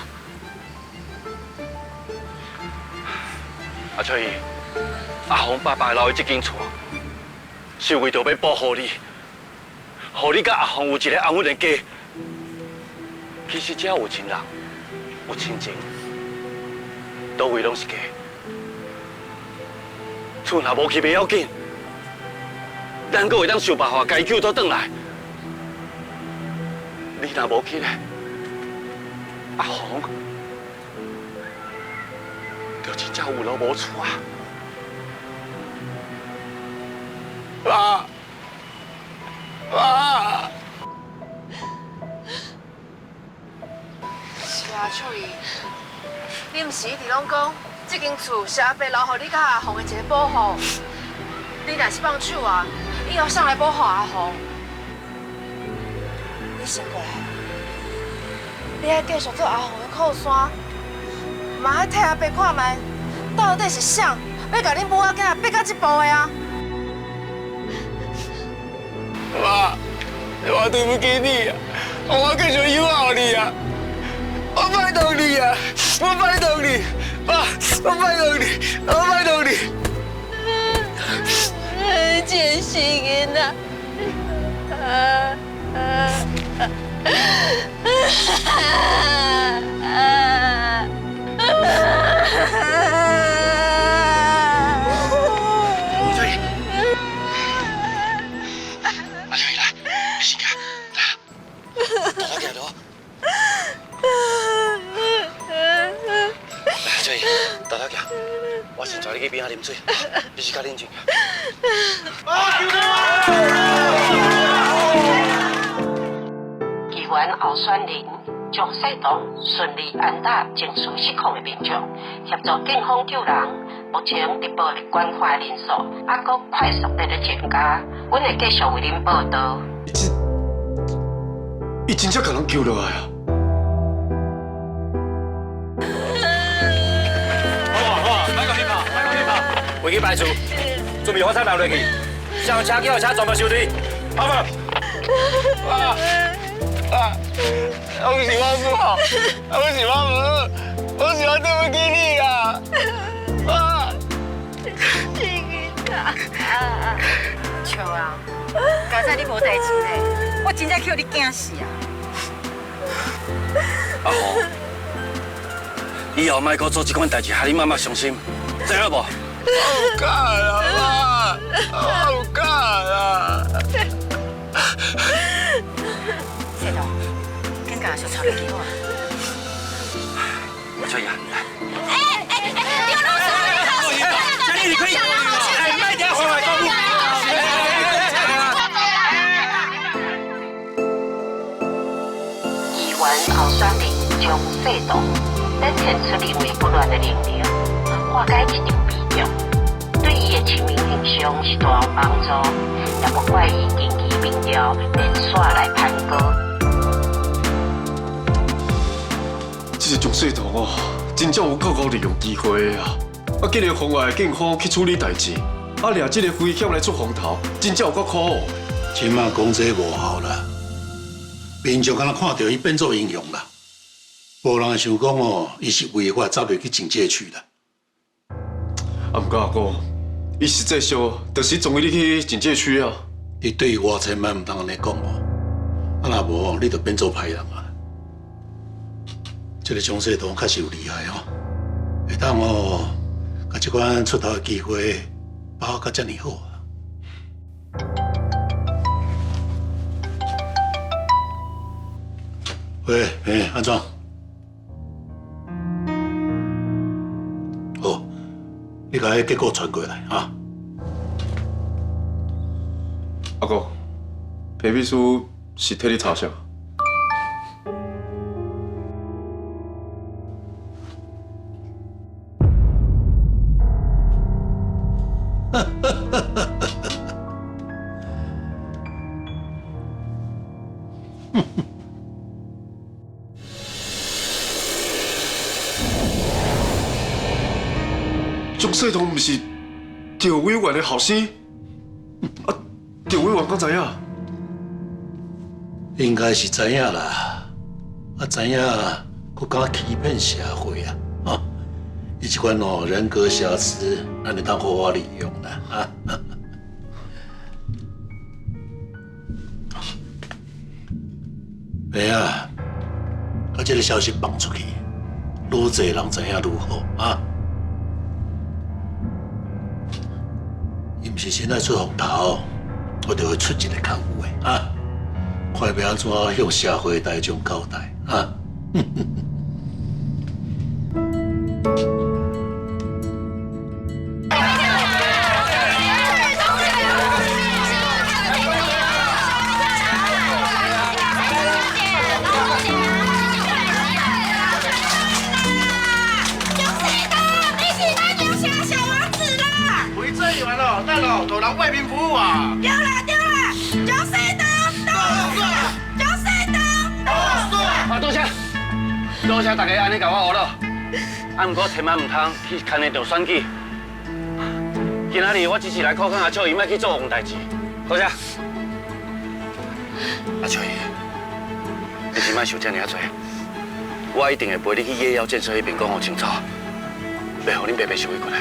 阿翠姨，阿紅爸爸留的這間厝，是為着要保護你，讓你甲阿紅有一個安穩的家。其實只要有親人，有親情，倒位攏是家。厝若無去袂要緊，咱閣會當想辦法解救倒轉來。你若無去咧，阿紅就真正有路無厝啊！爸，爸。是啊，秋姨，你毋是一直攏講，這間厝是阿伯留予你甲阿紅的一個保護。你若是放手啊，以後誰來保護阿紅？你醒過來啊！你還繼續做阿紅的靠山，嘛還替阿伯看覓，到底是誰要甲恁母仔囝逼到這步的啊？媽，我對不起你啊，我繼續擁抱你啊，我拜託你啊，我拜託你，爸，我拜託你，我拜託你。真是囡仔，我先帶你去邊仔啉水，你是較冷靜。祈願候選人將適當順利安達情緒失控的民眾，協助警方救人。目前佇暴力關懷人數還閣快速地增加，阮會繼續為您報道。伊真正把人救落來啊！回去排除，準備火車流落去，上車叫車全部收隊，好唔好？我是我不好，我是我對不起你啊！秋啊，剛才你無代志咧，我真正叫你驚死啊！阿紅，以後莫閣做這款代志，害你媽媽傷心，知影無？我有假啦，媽，我有假啦。細路，緊甲小草你給我。將制度展現出認為不亂的能力，化解一場悲劇，對伊的市民形象是大有幫助，也無怪伊近期民調連續來攀高。這個蔣世棠哦，真正有夠好利用機會啊！啊，今日妨礙警方去處理代志，啊，掠這個危險來出風頭，真正有夠可惡。即馬講這無效啦，民眾敢若看到伊變做英雄啦，無人會想講哦，伊是違法走入去警戒區啦。啊，毋過阿哥，伊實際上就是總伊你去警戒區啊。你對我千萬唔通安尼講哦，啊若無你就變做歹人啊。這個蔣世棠確實有厲害哦，會當哦，甲這款出頭的機會把握甲遮爾好啊。喂，安怎？好，你把迄結果傳過來啊。阿哥，裴秘書是替你查啥？蔣世棠不是趙委員的後生？啊，趙委員敢知影？應該是知影啦，啊知影，佫敢欺騙社會啊！啊，伊這款哦人格瑕疵，哪會當好我利用啦？啊！哎呀，把這個消息放出去，愈濟人知影愈好啊！伊毋是現在出風頭，我就會出一個較有的啊！看要安怎向社會大眾交代啊！都人為民服務啊！對啦對啦，蔣世棠，蔣世棠，啊，多謝大家安尼甲我學咯。啊，不過千萬唔通去牽連到選舉。今仔日我只是來考考阿秋姨，莫去做戇代志。多謝。阿秋姨，你即擺想這麼多，我一定會陪你去夜藥建設迄邊講好清楚，袂互恁白白受委屈的。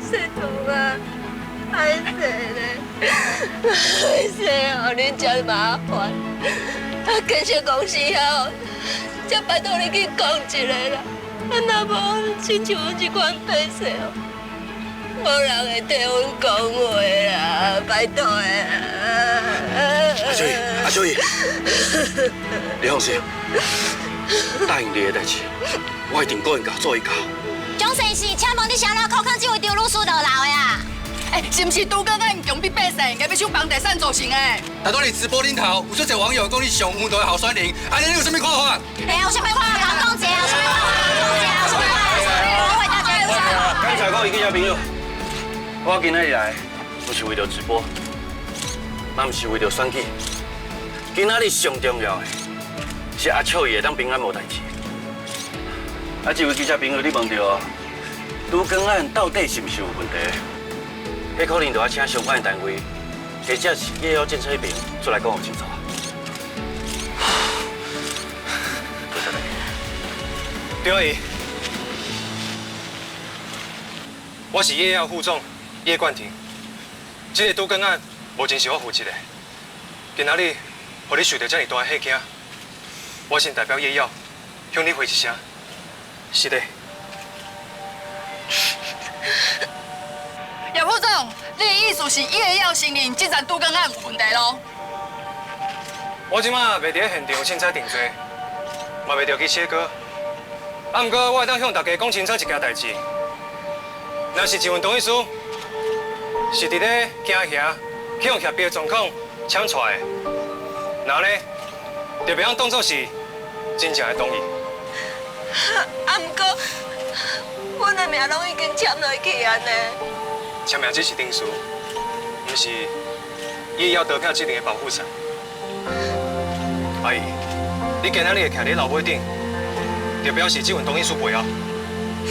世棠啊，歹勢咧，歹勢互恁遮麻煩。啊，建設公司後，才拜託你去講一下啦。啊，若無，親像阮這款歹勢哦，無人會替阮講話啦，拜託的。阿秋姨，你放心，答應你的代志，我一定顧應到做伊到。蔣先生，請問你啥人口腔只會丟律師到老的啊？是不是杜哥咱強逼百姓，該要想房地產造成的？大多你直播頂頭，有足儕網友講你上有道的候選人，安尼你有啥物看法？有啥物看法？講一下，有啥物看法？講一下，有啥物看法？我為大家有啥看法？剛才各位記者朋友，我今日來不是為了直播，嘛唔是為了選舉，今仔日上重要的是阿秋伊會當平安無代志。啊，這位記者朋友，你問到都更案到底是不是有問題？迄可能就要請相關的單位，或者是夜藥建設迄邊出來講好清楚。多謝你。對，我是夜藥副總葉冠廷。這個都更案無真是我負責的，今仔日互你受到這麼大的嚇驚，我先代表夜藥向你回一聲。是的。葉副總，你的意思是夜藥承認這場都更案有問題咯？我即馬袂佇現場凊彩定罪，嘛袂着去寫稿。啊，毋過我會當向大家講清楚一件代志，若是一份同意書是佇咧驚嚇去用協議的狀況搶出來的，然後呢，就袂當當作是真正會同意。啊，毋過，阮的名攏已經簽落去安尼。簽名只是定書，毋是伊要得票指定的保護傘。阿姨，你今仔日會徛你老尾頂，就表示這份同意書背後，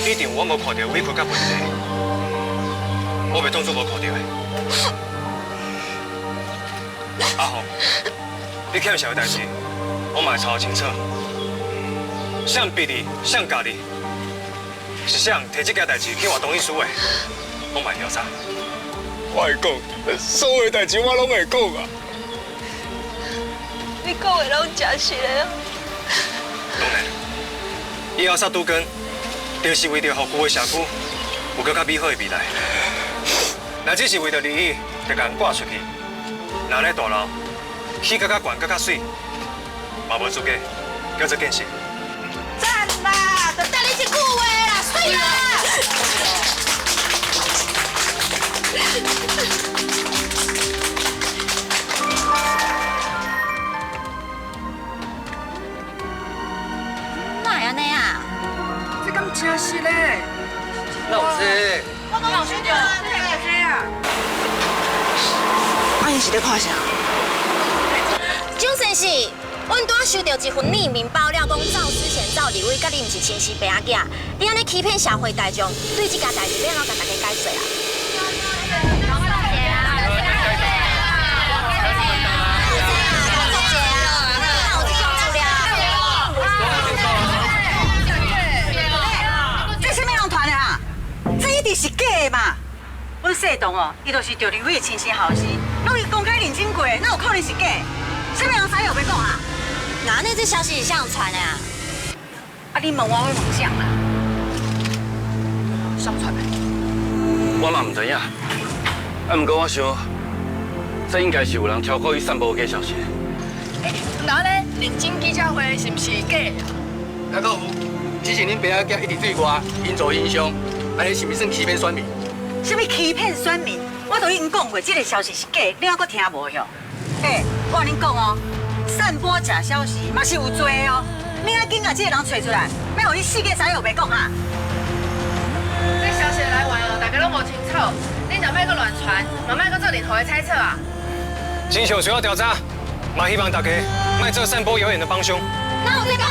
一定有我無看到委屈甲問題，我袂當作無看到的。阿紅，你欠啥的代志，我嘛會查清楚。誰逼你，誰教你，是誰摕這件代志去換同意書的，我嘛會調查。我會講，所有代志我攏會講啊。你講的攏真實的。當然，以後殺都更，就是為着服務的社區有更較美好的未來。若只是為着利益，就甲人掛出去，若咧大樓起較懸、較水，嘛無資格叫做建設。讚啦！就等你一句話啦，水啦！哪會安尼啊？這敢真實嘞？老師，我講老師對啊，這啊。阿姨是在看啥？蔣先生，阮拄仔收到一份匿名爆料，講趙思賢、趙立偉甲你毋是親生爸仔囝，你安尼欺騙社會大眾，對這件代志要安怎甲大家解說啊？這什麼人傳的啊？這一定是假的嘛？阮細棟哦，伊就是趙立偉的親生後生，攏伊公開認證過，哪有可能是假？什麼人才有要講啊？哪那這消息是誰人傳的啊？啊，你問我，我問誰啦？誰傳的？我嘛唔知影。啊，不過我想，這應該是有人挑過去散播假消息。那咧，認證記者會是不是假的？那個有，只是恁爸仔囝一直對我營造印象，安尼是不是算欺騙選民？什麼欺騙選民？我都已經講過，這個消息是假，你還佫聽無喲？我跟恁講哦，散播假消息嘛是有罪哦。你愛緊把這個人找出來，要互你世界知有袂講啊？這消息的來源哦，大家攏無清楚，恁就莫擱亂傳，嘛莫擱做任何的猜測啊。真相需要調查，嘛希望大家莫做散播謠言的幫兇。那我這個。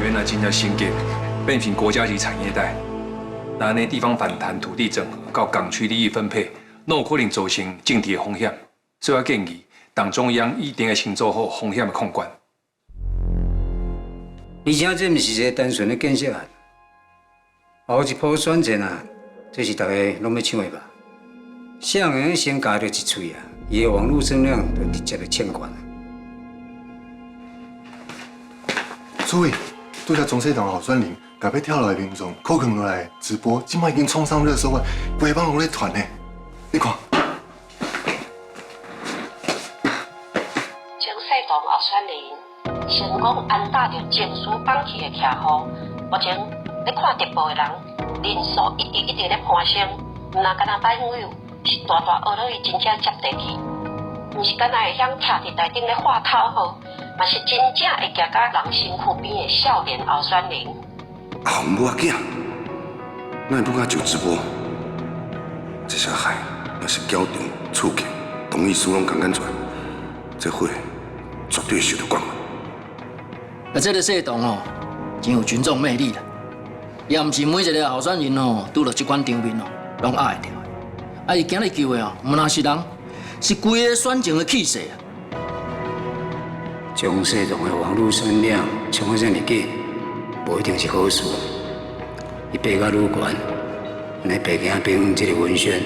原來真正升級，變成國家級產業帶。那呢地方反彈、土地整合、到港區利益分配，都有可能造成政治的風險。所以我建議，黨中央一定要先做好風險的控管。而且這不是一個單純的建設案，後一波選戰啊，這是大家攏要搶的吧？誰人先咬到一喙啊，伊的網絡聲量就直接就牽關了。所以。拄則中西黨候選人，甲要跳落來民眾，扣扛落來直播，今麥已經衝上熱搜啊！規幫攏咧傳呢，你看。中西黨候選人成功安打着情緒綁起的徛號，目前咧看直播的人人數一直咧攀升，毋那干那歹朋友是大學落去真正接地氣，毋是干那會響徛佇台頂咧畫口號。嘛是真正會行到人身軀邊的少年候選人。紅母仔囝，哪會不敢就直播？這些害，若是矯正、刺激、同意書攏共揀出來，這會絕對受到關注。啊，這個政黨哦，真有群眾魅力啦，也毋是每一個候選人哦，拄到這款場面哦，攏壓會掉。啊，伊今日求的哦，毋那是人，是規個選情的氣勢啊。中西同的網絡聲量衝啊遮爾緊，無一定是好事。伊爬到愈懸，安尼白鏡兵這個文宣，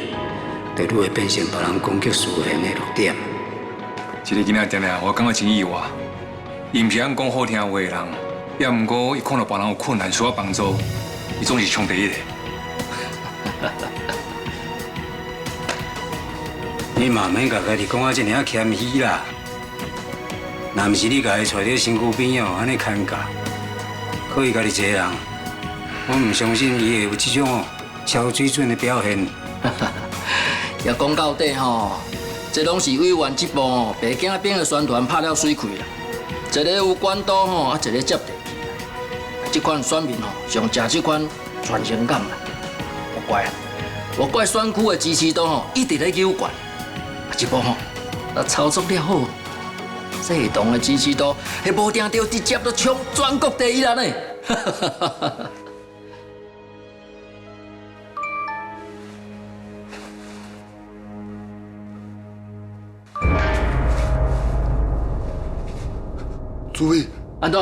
就愈會變成別人攻擊事件的弱點。這個囡仔定定，我感覺真意外。伊毋是按講好聽話的人，也毋過伊看到別人有困難需要幫助，伊總是衝第一個。你嘛免甲家己講啊，這爾謙虛啦。若毋是你家己帶着身軀邊哦，安尼牽架，可以家己一個人，我唔相信伊會有這種超水準的表現。也講到底吼，這攏是委員這部吼白鏡兵的宣傳拍了水虧啦。一個有管道吼，啊一個接地氣啦。這款選民吼，上食這款傳承感啦。我怪選區的支持度吼一直在扭懸。這部吼，若操作了好，這黨的支持度還無定着直接就衝全國第一啦呢。诸位，安怎？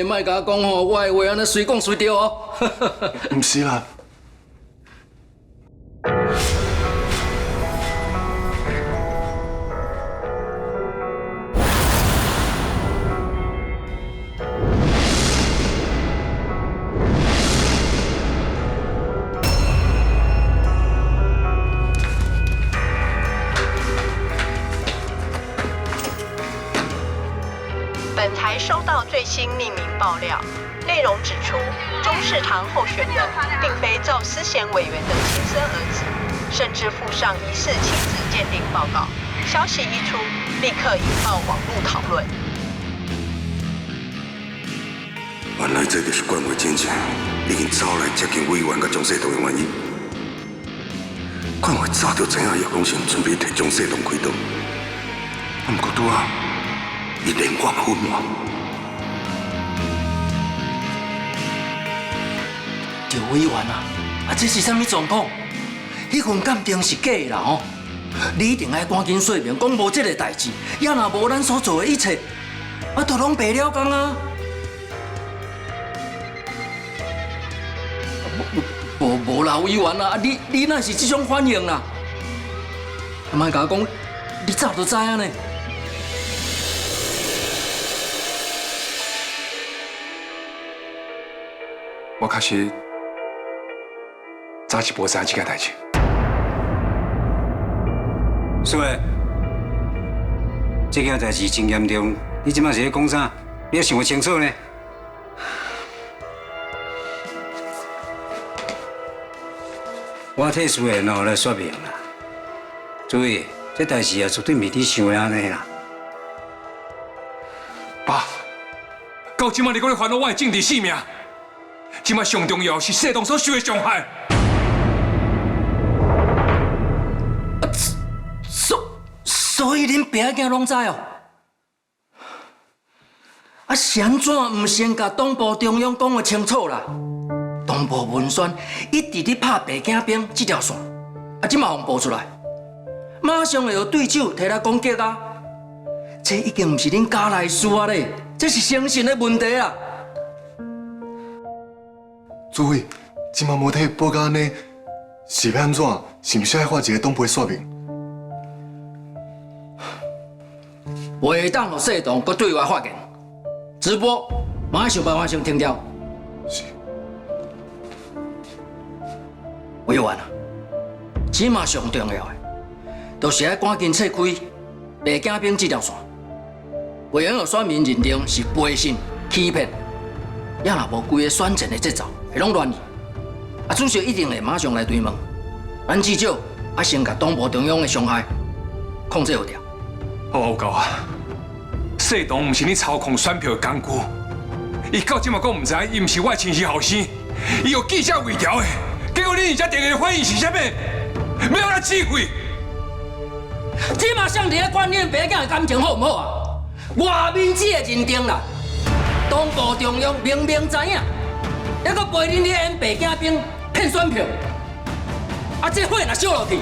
莫甲我講吼，我的話安尼隨講隨着哦。唔是啦。本台收到最新匿名爆料，內容指出，中視堂候選人並非趙思賢委員的親生兒子，甚至附上疑似親子鑑定報告。消息一出，立刻引爆網絡討論。原來這就是管委真正已經走來接近委員甲蔣世棟的原因。管委早就知影葉公成準備替蔣世棟開刀，不過拄啊。伊連環混亂，趙委員啊，這是什麼狀況？迄份鑑定是假的啦吼！你一定要趕緊說明，講無這個代志，也若無咱所做的一切，啊，都攏白了工啊！無啦，委員啊，你哪是這種反應啦？莫甲我講，你早就知影呢。我確實早是無知這個代志。蘇偉，這件代志真嚴重，你今麥是咧講啥？你要想個清楚呢。我替蘇偉喏來說明啦。注意，這代志啊，絕對唔是你想的安尼啦。爸，到今麥你講咧煩惱我的政治性命。今麥上重要是世棟所受的傷害。所以恁爸囝攏知哦。啊，是安怎唔先甲黨部中央講個清楚啦？黨部文宣一直咧拍白囝兵這條線，啊，今麥互爆出來，馬上會有對手提來攻擊啊！這已經唔是恁家內事啊咧，這是誠信的問題啊！諸位，今麥無替報告安尼，是要安怎？是毋是愛發一個黨部說明？袂當讓世棟擱對外發言，直播馬上想辦法先停掉。是。委員啊，即馬上重要的，就是要趕緊拆開白鏡兵這條線。委員有選民認定是背信欺騙，也若無規個選戰的節奏。會攏亂去，啊！主席一定會馬上來追問，咱至少啊先甲黨部中央的傷害控制好掉。好啊，有夠啊！世棟唔是你操控選票的工具，伊到今嘛講唔知，伊唔是我的親生後生，伊有記者偽條的。結果你而家電話反應是啥物？沒有咱機會。即嘛上佇咧管恁白囝的感情好唔好啊？外面只會認定啦，黨部中央明明知影。還佫陪恁咧演白鏡兵騙選票，啊！這火若燒落去，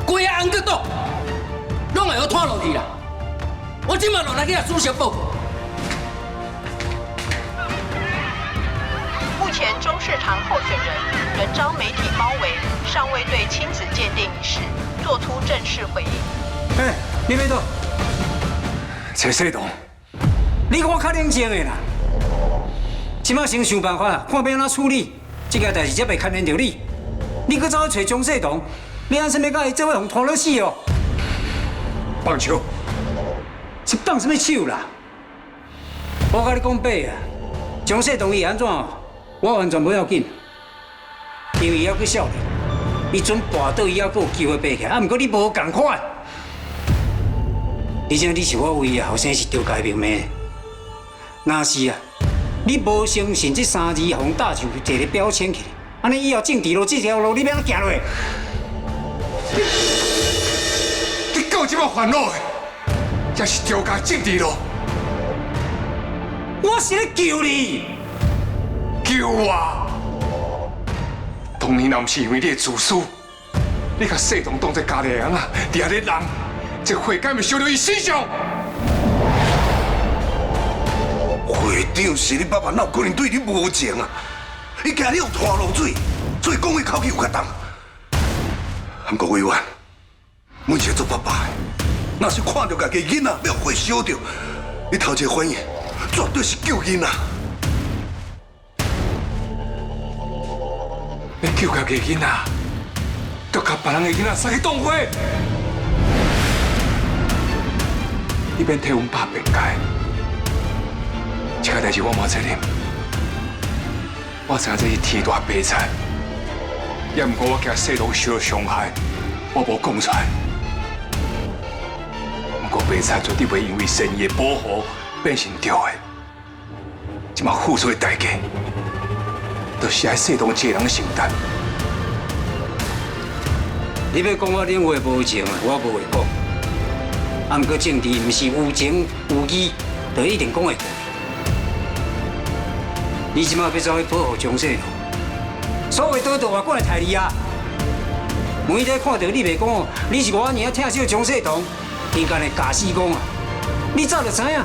規個安國島攏會要拖落去啦！我今晚落來去蘇小寶。目前中市堂候選人仍遭媒體包圍，尚未對親子鑑定一事做出正式回應。你要倒？蔡世棟，你我較冷靜的啦。即馬先想辦法，看要安怎處理。這件代志才袂牽連到你。你閣走去找江世棟，你安怎要甲伊做伙互拖落死哦？放手！是放什麼手啦？我甲你講白啊，江世棟伊安怎？我完全不要緊，因為伊還佫少年，伊準跋倒以後佫有機會爬起來。啊，毋過你無共款，而且你是我唯一後生是着改命的。若是啊，你無相信這3字互打上去，摕個標籤起來，安尼以後政治路這條路你要安怎行落去？你到即馬煩惱的，也是着家政治路。我是咧救你。救我！當年若不是因為你的自私，你甲世棟當作家己人啊，掠咧人，這會敢咪燒到伊身上？會長是你爸爸，哪有可能對你無情啊？伊驚你有拖落水，所以講話口氣有較重。不過委員，每一個做爸爸的，若是看到家己囡仔要火燒着，你頭一個反應絕對是救囡仔。要救家己囡仔，就甲別人的囡仔送去當火，你免替阮爸辯解。這個代志我冇責任，我知影這是天大悲慘，也毋過我驚世棟受到傷害，我無講出來。不過悲慘絕對袂因為善意的保護變成對的，即馬付出的代價。就是愛世棟一個人承擔。你要講我冷話無情啊，我無會講。啊，毋過政治毋是有情有義，就一定講會過。你即馬要走去保護江世棟，所謂倒倒我過來刣你啊！每日看到你袂講，你是我爾疼惜江世棟，應該來假死講啊！你早就知影，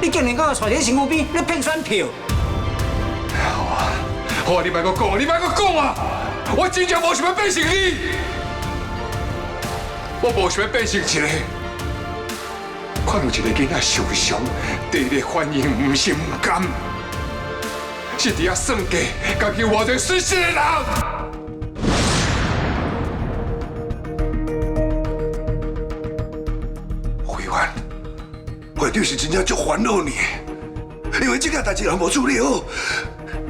你竟然甲我帶喺身軀邊，你騙選票。好啊，你莫閣講啊！你莫閣講啊！我真正無想要變成你，我無想要變成一個看到一個囡仔受傷，第一個反應毋是毋甘，是佇遐算計，家己活在損失的人。委員，會長是真正足煩惱你，因為這件代志人無處理好。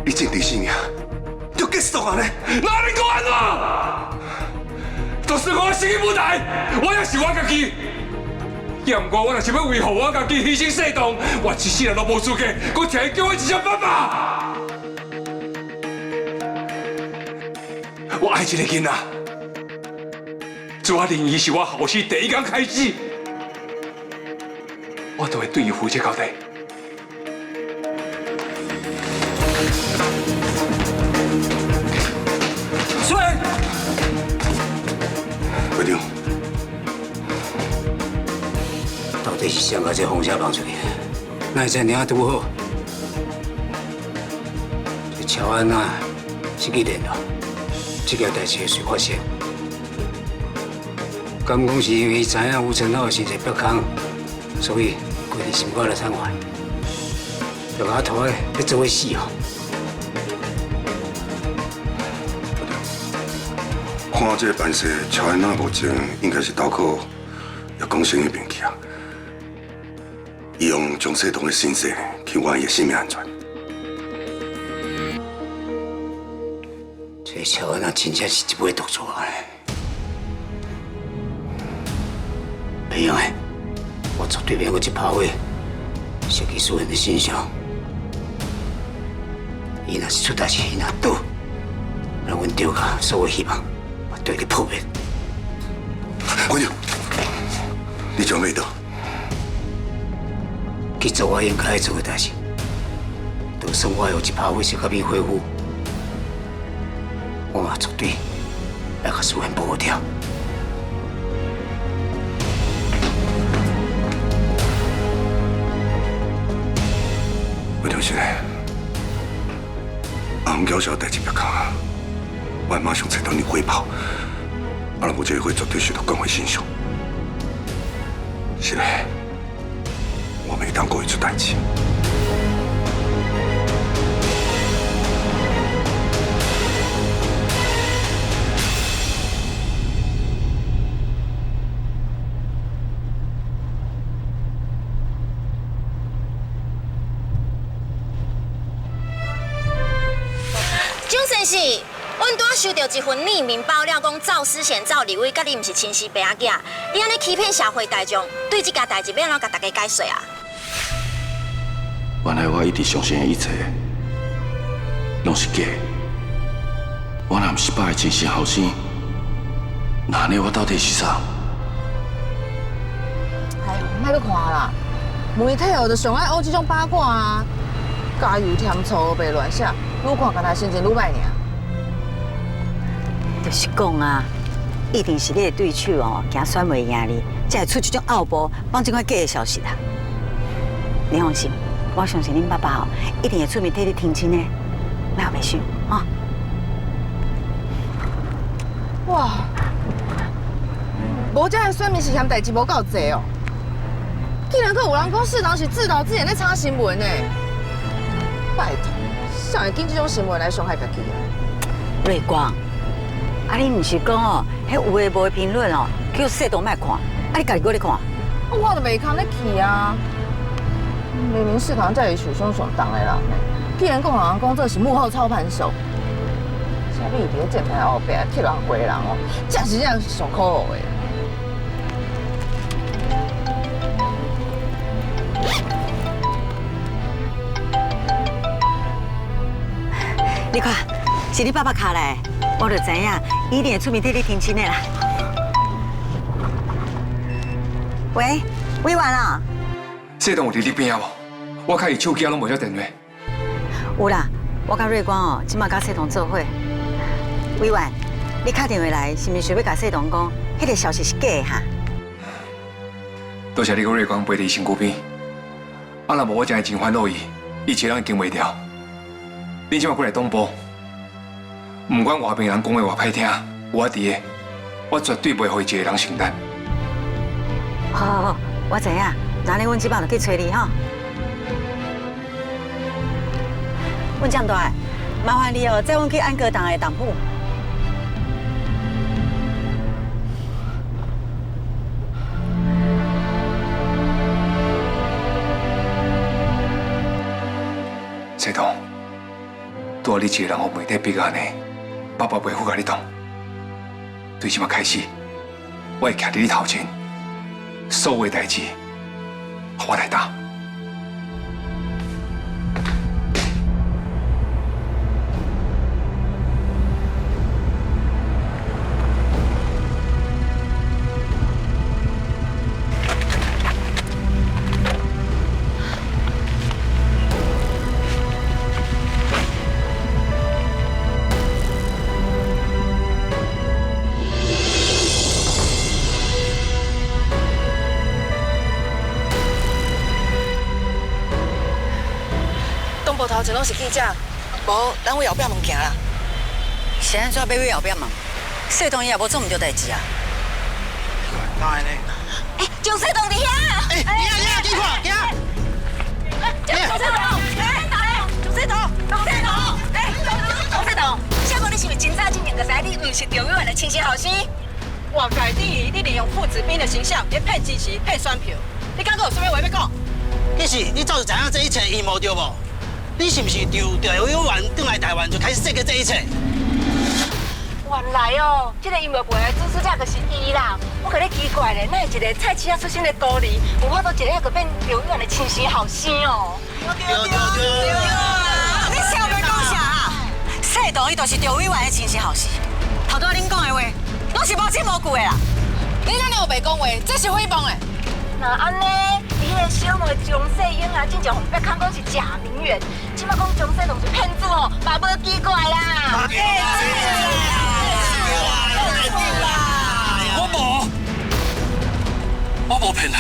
你政治生涯就結束啊！呢，哪能夠安怎？就是我生意舞台，我也是我家己。也毋過我若是要維護我家己，犧牲世棟，我一世人都無資格，佫聽伊叫我一聲爸爸。我愛這個囡仔，自我認伊是我後生第一天開始，我都會對伊負責交代。會長，到底是誰把這風聲放出去？哪會這樣拄好？這喬安娜是去聯絡，這件代志會隨發生。敢講是因為知影吳成浩是在北康，所以規日心肝來產壞，就把他拖來要做伙死哦。看這個辦事，喬安娜目前應該是倒靠葉公生那邊去啊。伊用江世棟的身世去換伊的性命安全。這喬安娜真正是一尾毒蛇啊！袂用的，我絕對免擱一炮火射去蘇燕的身上。伊若是出代志，伊若倒，讓阮丟下所有希望。對你破滅，會長，你準備到去做我應該做的代志，就算我有一炮火燒到變灰烌，我嘛絕對要把蘇燕保護掉。小小的代志別扛啊，我馬上找到你回報。啊，若無這個會絕對受到關懷欣賞。是嘞，我沒當過一次代志。是，阮拄仔收到一份匿名爆料，講趙思賢、趙立偉，甲你毋是親生爸仔囝，你安尼欺騙社會大眾，對這件代志要安怎甲大家解說啊？原來我一直相信的一切，攏是假的。我若毋是爸的親生後生，那安尼我到底是啥？哎，莫去看啦，媒體就上愛學這種八卦啊，加油添醋，別亂寫，愈看敢若心情愈歹爾。就是講啊，一定是你的對手哦，驚選袂贏你，才會出這種奧步，放這款假的消息啦。你放心，我相信恁爸爸哦，一定會出面替你澄清的，莫後袂想啊。哇，無這個選民是嫌代志無夠濟哦，竟然閣有人講市長是自導自演咧炒新聞呢？拜託，誰會緊這種新聞來傷害家己啊？瑞光。啊！你唔是講哦，迄有誒無誒評論哦，叫細動莫看，啊！你家己擱咧看，我都袂空咧去啊！明明市場才是受傷上當誒人呢，既然講人講這是幕後操盤手，啥物佇咧鍵盤後壁替人回人哦，真是上可惡誒！你看，是你爸爸卡來。我就知影，伊一定會出面替你澄清的啦。喂，委員啊，細棟有佇你邊啊無？我看伊手機攏無接電話。有啦，我甲瑞光哦，即馬甲細棟做伙。委員，你打電話來，是毋是想要甲細棟講，迄個消息是假的哈？多謝你甲瑞光陪佇身軀邊。啊，若無我真係真煩惱伊，一切人經袂掉。你即馬過來東部。不管外面人講的話歹聽，我佇的，我絕對袂讓伊一個人承擔。好，我知影，那呢，阮即擺就去找你哈。阮這樣大，麻煩你哦，載阮去安哥檔的當鋪。細棟，拄好你一個人互媒體逼安尼。爸爸袂負甲你動，對即馬開始，我會徛佇你頭前，所有代志，我來擔。頭前攏是記者，無咱往後壁門行啦。是安怎要往後壁門？細棟伊也無做唔對代志啊。哪會呢？蔣細棟佇遐。行，緊看，行。蔣細棟，蔣細棟，蔣細棟，小哥，你是毋是真早真前就知你毋是趙委員的親生後生？我改定你利用父子兵的形象來騙支持、騙選票，你敢閣有啥物話要講？其實你早就知影這一切陰謀對無？你是不是就趙委員轉來台灣就開始設計這一切？原來哦，這個陰謀背後的主使者就是伊啦。我覺得奇怪咧，哪會一個菜市仔出身的多利，有法度一個個變趙委員的親生後生哦？對啊！你笑要講啥啊？細棟伊就是趙委員的親生後生。頭拄仔恁講的話，攏是無證無據的啦。你哪能有白講話？這是誹謗的。那安尼，伊迄個小妹江世英啊，真正紅白看講是假名媛，即馬講江世棟是騙子哦，嘛無奇怪啦。我無騙人。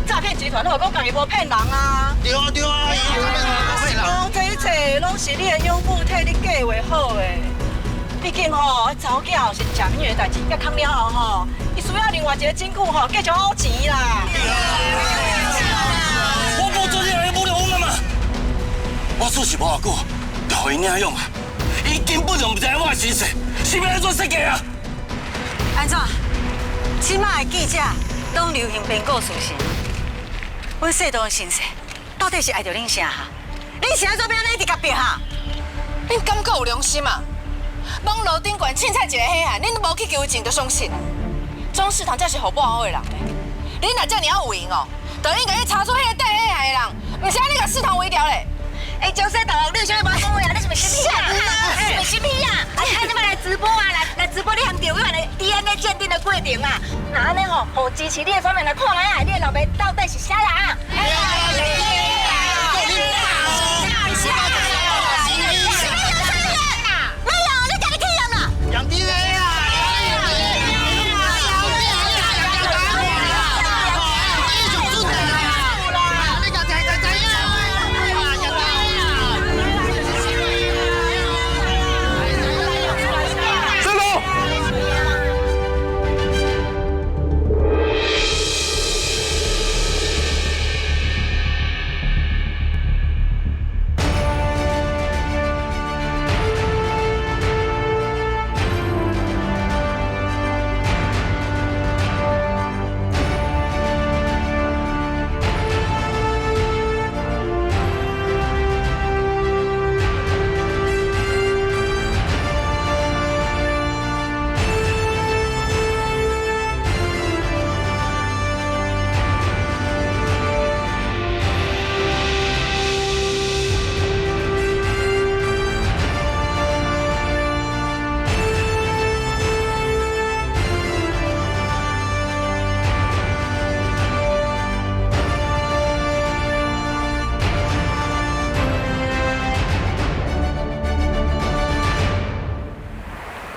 詐騙集集團，我講家己無騙人啊。對啊，講這一切攏是你的養母替你計劃好的。畢竟吼，查某囝吼是食面的代志，甲扛了後吼，伊需要另外一個身軀吼，繼續好錢啦。我無做任何侮辱我媽媽，我做事無偌久，就互伊領養啊！伊根本就唔知我的身世，是要安怎設計啊？安怎？即馬的記者攏流行編故事性，阮細度的身世到底是愛着恁啥哈？恁是安怎要安尼一直甲變哈？恁敢夠有良心啊？網絡頂懸凊彩一個黑漢，恁都無去求證就相信啊？莊世堂才是互保好的人咧，恁若遮爾有型哦，就應該去查出迄個帶黑漢的人，唔是安尼甲世堂圍掉咧。江西大王，你有啥物無講話啊？你是咪新片啊？是咪新片啊？你要來直播啊？來直播你含着委員的 DNA 鑑定的過程啊？那安尼吼，互支持你的選民來看下，你的老爸到底是啥人？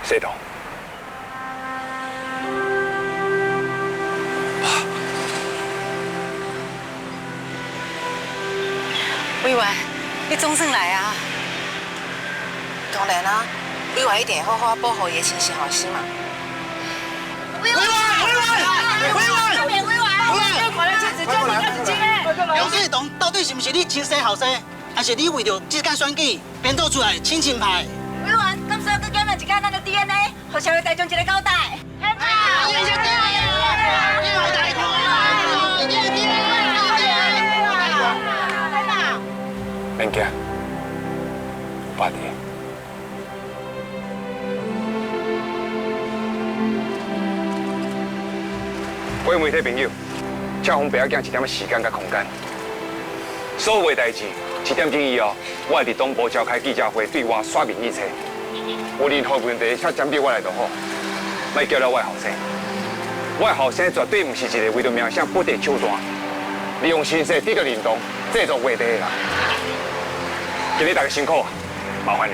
谁懂？委員，你總算來啊！當然啦，委員一定會好好保護伊的親生後生嘛。楊世東到底是不是你親生後生，還是你為着這間選舉編造出來親情派？委員，咁所以佮檢驗一下咱的 DNA， 互社會大眾一個交代。免驚，爸弟。各位媒體朋友，請阮不要講一點時間甲空間。所有的代志，1點鐘以後，我會佇東部召開記者會，對外說明一切。有任何問題，請針對我來就好，莫叫了我的後生。我的後生絕對不是一個為了名聲不擇手段，利用形勢得到認同、製造話題的人。今日大家辛苦，麻煩你。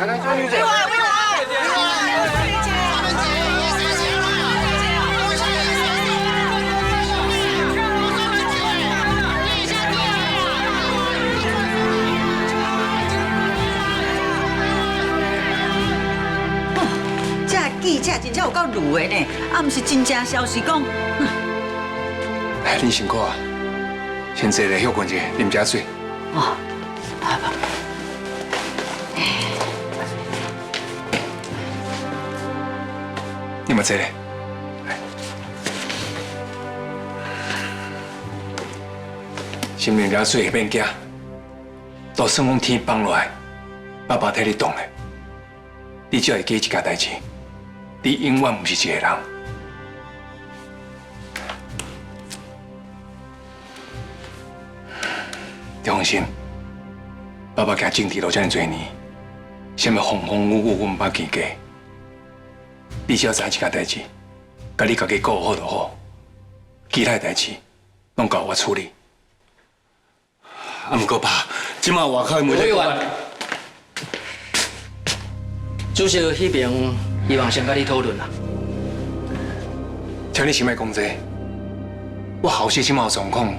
来，周女姐。记者真正有夠魯的呢，啊，唔是真正消息講。哎，你辛苦啊，先坐來休困一下，啉遮水。哦，好。你嘛坐來。心靈遮水免驚，都算講天放落來，爸爸替你擋的。你只要會記一件代志。你永遠不是一個人。你放心，爸爸行政治路這麼多年，什麼風風雨雨我唔捌見過。你只要知一件代志，甲你家己顧好就好，其他代志攏交我處理。啊，不過爸，即馬外口的媒體。委員，主席迄邊希望先甲你討論啦。請你先莫講這，我後生即馬有狀況，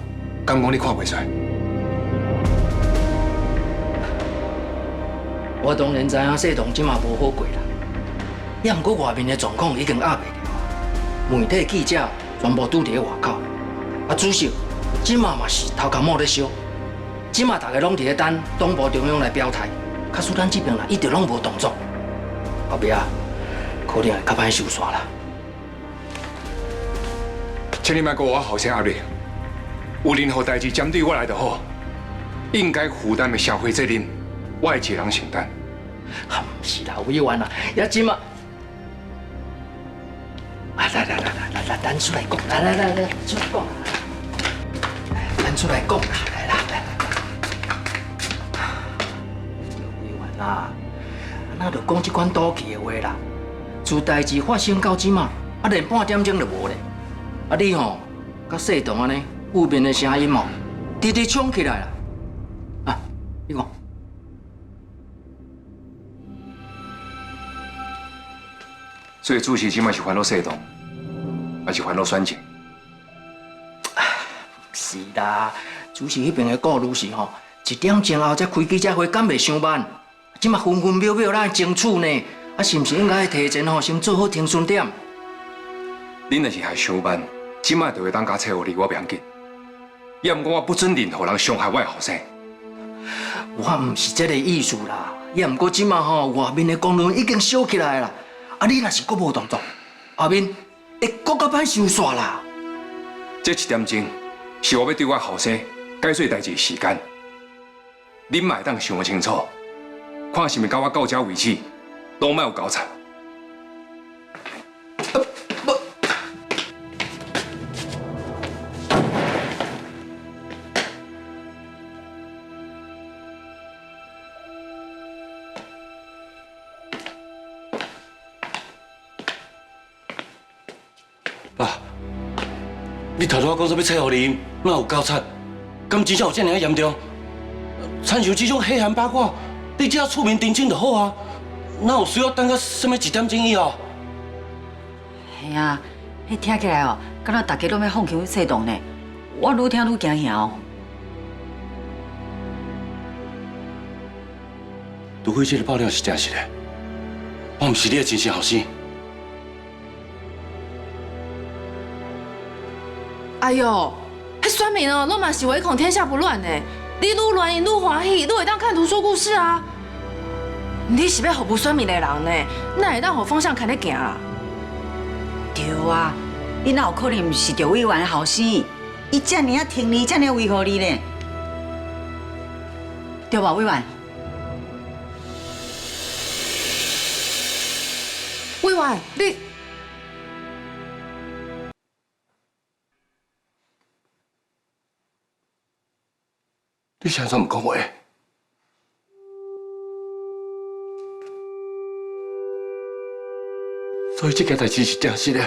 敢講你看袂出來？我當然知影世棟即馬無好過啦，也毋過外面的狀況已經壓袂了，媒體記者全部堵佇咧外口，啊主席即馬嘛是頭殼摸咧燒，即馬大家攏佇咧等黨部中央來表態，假使咱這邊啦一直攏無動作，後壁可能會較歹收煞啦。請你莫給我後生壓力，有任何代志針對我來就好，應該負擔的社會責任，我會一個人承擔。啊，不是啦，委員啦，也即馬，啊來，咱出來講，來，出來講，咱出來講啦，來，委員啦，那就講這款賭氣的話啦，自代志發生到即馬，啊連半點鐘都無咧。啊，你吼，甲世棟安尼，負面的聲音哦，直直衝起來啦！啊，你講，所以主席即馬是煩惱世棟，還是煩惱選情？是啦，主席迄邊的顧慮是吼，1點鐘後才開記者會，敢袂傷慢？即馬分分秒秒咱爭取呢，啊，是毋是應該提前吼先做好停損點？恁若是害傷慢，即馬就會當加找互你，我袂要緊。也毋過我不准任何人傷害我的後生。我毋是這個意思啦，也毋過即馬吼外面的公論已經燒起來啦，啊你若是佫無動作，後面會佫較歹收煞啦。這1點鐘是我要對我後生解說代志的時間，恁嘛會當想清楚，看是毋是甲我到這為止，攏莫有交叉。你頭拄仔講說要找互你，哪有夠慘？敢真正有這麼嚴重？親像這種黑函八卦，你只要出面澄清就好啊，哪有需要等到什麼1點鐘以後？係啊，迄聽起來哦，敢若大家攏要放棄世棟呢，我愈聽愈驚嚇哦。除非這個爆料是真實的，我唔是你的真心後生。哎呦，迄選民哦，攏嘛是唯恐天下不亂呢。你愈亂，因愈歡喜，愈會當看圖說故事啊。你是要服務選民的人呢，哪會當互風向看咧行啊？對啊，你哪有可能是着委員的後生？伊遮爾啊挺你，遮爾維護你呢，對吧，委員？委員，你。你啥都唔講話，所以這件代志是真實的。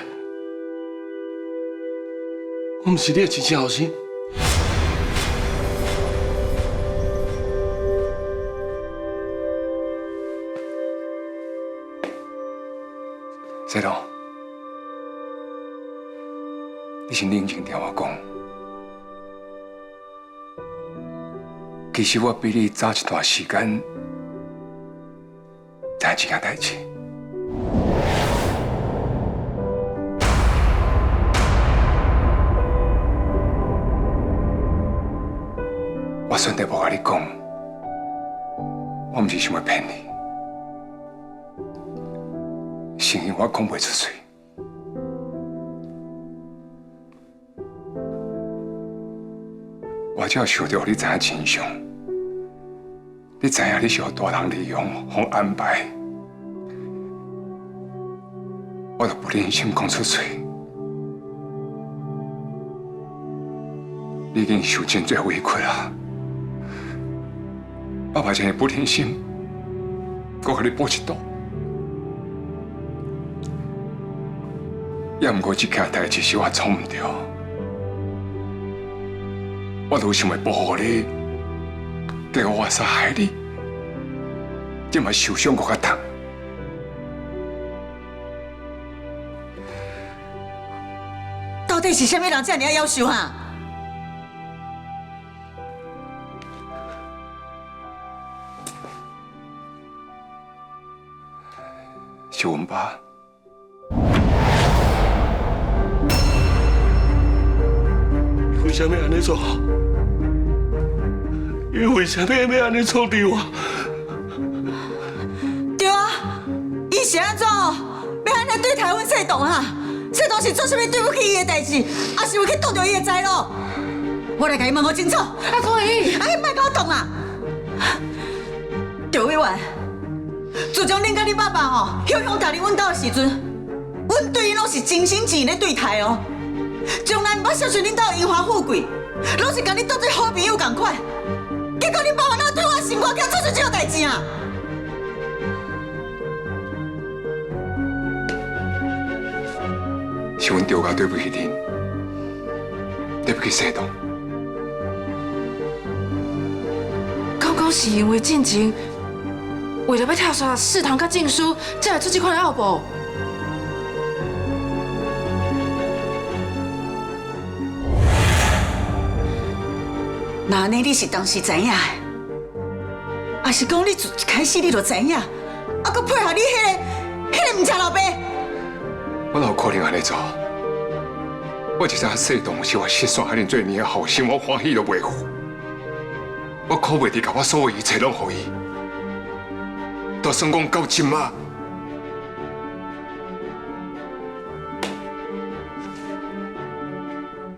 我唔是你的真心後生。世棟，你先冷靜聽我講。其實我比你早一段時間知這件代志。我選擇無甲你講，我唔是想要騙你，是因為我講袂出嘴。我只要想到你知影真相。你知影你是互大人利用、互安排，我就不忍心講出嘴。你已經受真多委屈啦，爸爸真係不忍心，我給你補一刀。也毋過這件代志是我錯唔對，我都想要保護你。對我殺害你，今嘛受傷更較重。到底是啥物人這麼夭壽啊？是阮爸。為什麼安尼做？伊為什麼要安尼處理我？對啊，伊是安怎哦？要安尼對待阮細棟啊？細棟是做啥物對不起伊的代志，還是會去擋着伊的財路？我來甲伊問好清楚。啊可以，啊你莫甲我動啊！趙委員，自從恁甲你爸爸吼向帶入阮兜的時陣，阮對伊攏是真心真意咧對待哦。從來唔捌小覷恁兜榮華富貴，攏是甲你當做好朋友同款。結果恁爸爸哪對我的心肝囝做出這種代志啊？是阮丟家對不起恁，對不起細棟。剛剛是因為進前為了要跳刷4堂甲證書，才會出這款的奧步。那安尼你是當時知影的，還是講你自一開始你就知影，啊，佮配合你迄個唔食老爸？我哪有可能安尼做？我一早細棟是我失散海恁做年的後生，我歡喜都袂赴。我苦袂得甲我所有一切攏予伊，就算講到今仔，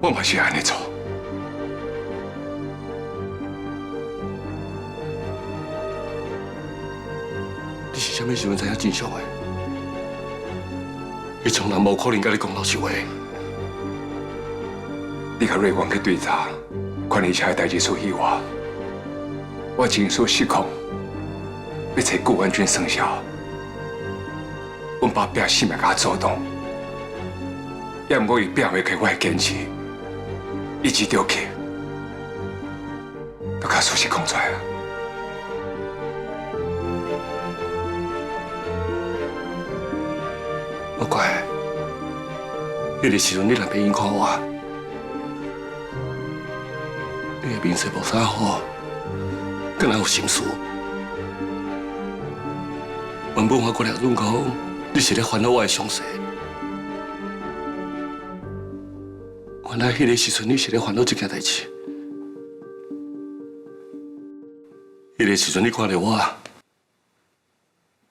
我嘛是安尼做。你是啥物時陣知影真相的？伊從來無可能甲你講老實話。你甲瑞光去對查，看以前的代志處理我情緒失控，要找顧安全生效。阮爸拼死命甲我阻擋，也毋過伊拼袂開我的堅持，一直着去，都甲事實講出來了。不怪，迄個時陣你若袂應看我，你的面色無啥好，更有心事。原本我過來潤講，你是咧煩惱我的傷勢，原來迄個時陣你是咧煩惱這件代志。迄個時陣你看到我，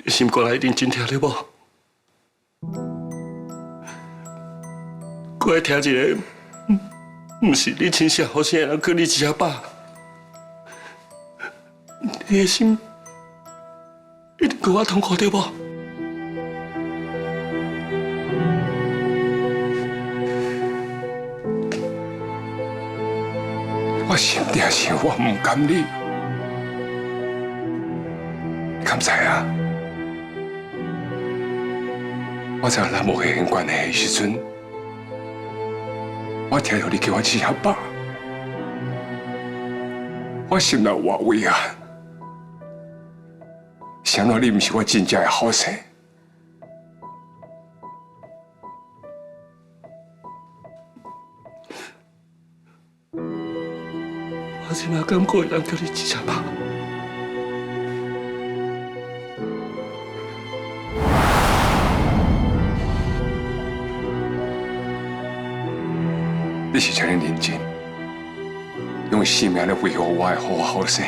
你心肝內一定真疼咧無？我愛聽一個，不是你親生後生的人，叫你一阿爸，你的心一定比我痛苦對無？我心定是我唔甘你，你敢知啊？我知咱無血緣關係的時陣。我聽到你叫我一阿爸，我心內有遺憾。想到你不是我真正的後生，我真嘛感覺有人叫你一阿爸。你是這樣認真，用生命來維護我的好後生，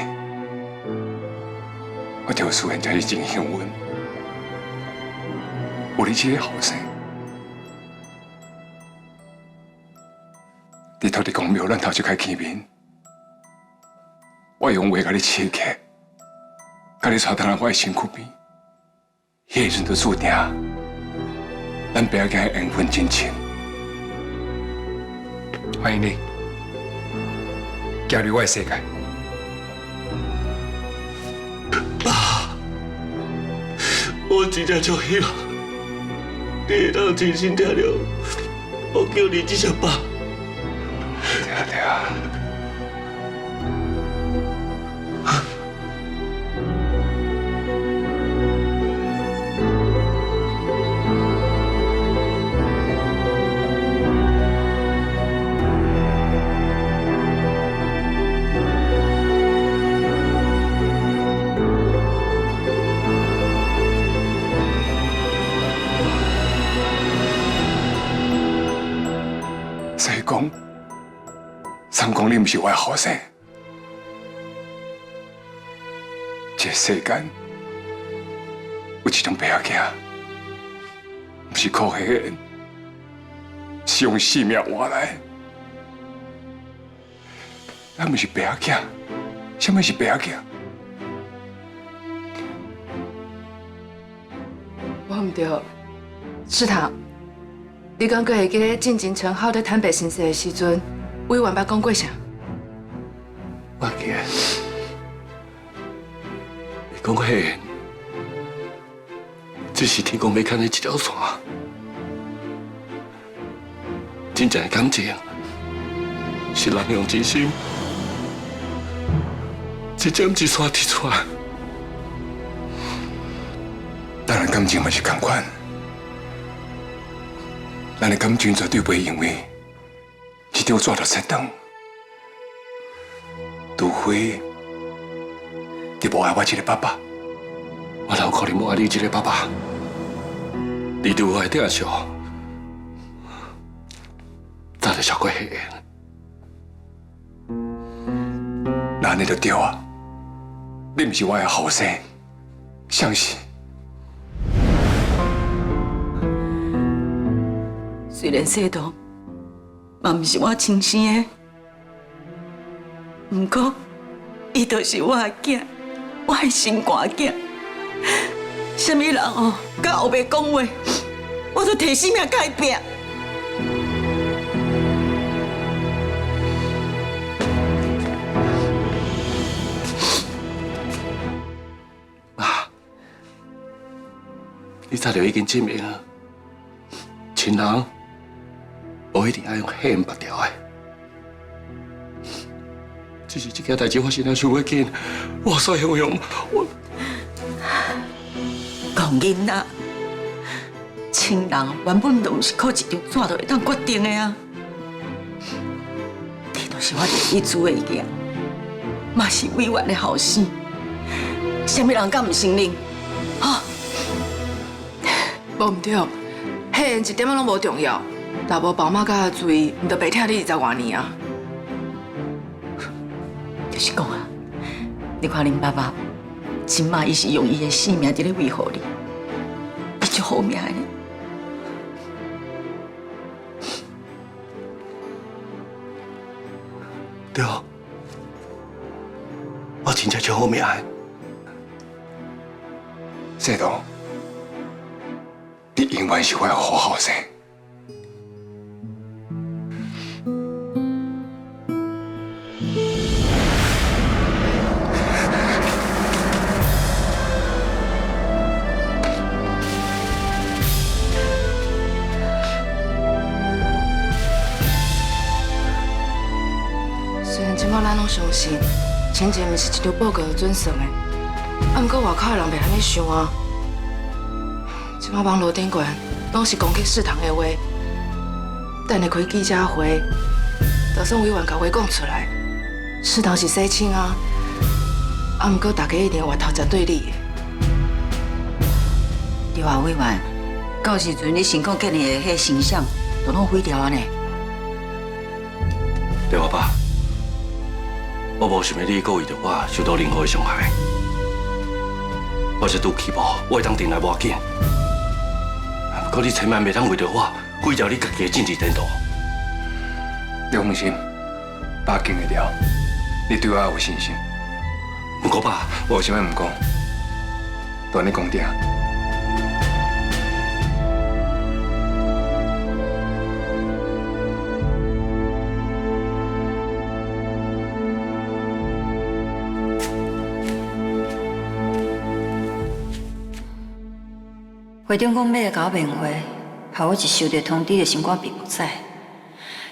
我就雖然才是真幸運，有你這個後生。你托你講廟咱頭一開見面，我用話甲你刺激，甲你帶到我的身軀邊，迄個陣就注定，咱爸仔的緣分真深。歡迎你加入我的世界。爸，我真正足希望你會當真心聽了我叫你一聲爸。對啊。講你唔是我的後生，這世間有一種白仔囝，不是靠黑人，是用性命換來。咱唔是白仔囝，什麼是白仔囝？我唔對，世堂，你敢閣會記得進前程浩在坦白身世的時陣，委員捌講過啥？我記得，你講迄個，只是天公要牽你一條線，真正的感情是人用真心，一針一線提出來。咱的感情嘛是同款，咱的感情絕對不會因為一張紙就切斷。除非你無愛我這個爸爸，我哪有可能無愛你這個爸爸？你對我的疼惜，早就超過迄個。那安尼就對啊！你不是我的後生，相信。雖然世道嘛不是我親生的，不過伊就是我的囝，我的心肝囝。什麼人哦，甲後輩講話，我都提性命改變。你早就已經證明了，親人不一定要用黑人拔掉的。只是這件代志發生了傷過緊，我所形容我講囡仔，親人原本就不是靠一張紙就會當決定的啊。你就是我第一組的囝，嘛是委員的後生，什麼人敢唔承認？哈？無唔對，迄人一點仔攏無重要，若無寶馬甲罪，唔就白疼你20多年啊！就是講啊，你看恁爸爸，今嘛伊是用伊的性命在咧維護你，伊足好命的呢。對，我真正足好命的。世道。你永遠是我的好後生。雖然今仔咱攏相信，親情毋是一條報告準算的，啊，毋過外口的人袂安尼想啊。即馬網絡頂懸攏是攻擊世堂的話，等下開記者會，就算委員把話講出來，世堂是洗清啊，啊，毋過大家一定會頭前對你的。對啊，委員，到時陣你身躯建立的迄形象，都攏毀掉啊呢。對我爸，我無想要你故意對我受到任何的傷害，我是拄起步，我會當定來無要緊。不過你千萬袂當為着我毀掉你家己的政治前途。你放心，爸經會了，你對我有信心。不過爸，我有啥物唔講，都安尼講定。會長講要來甲我面會，害我一收到通知就心肝病不知。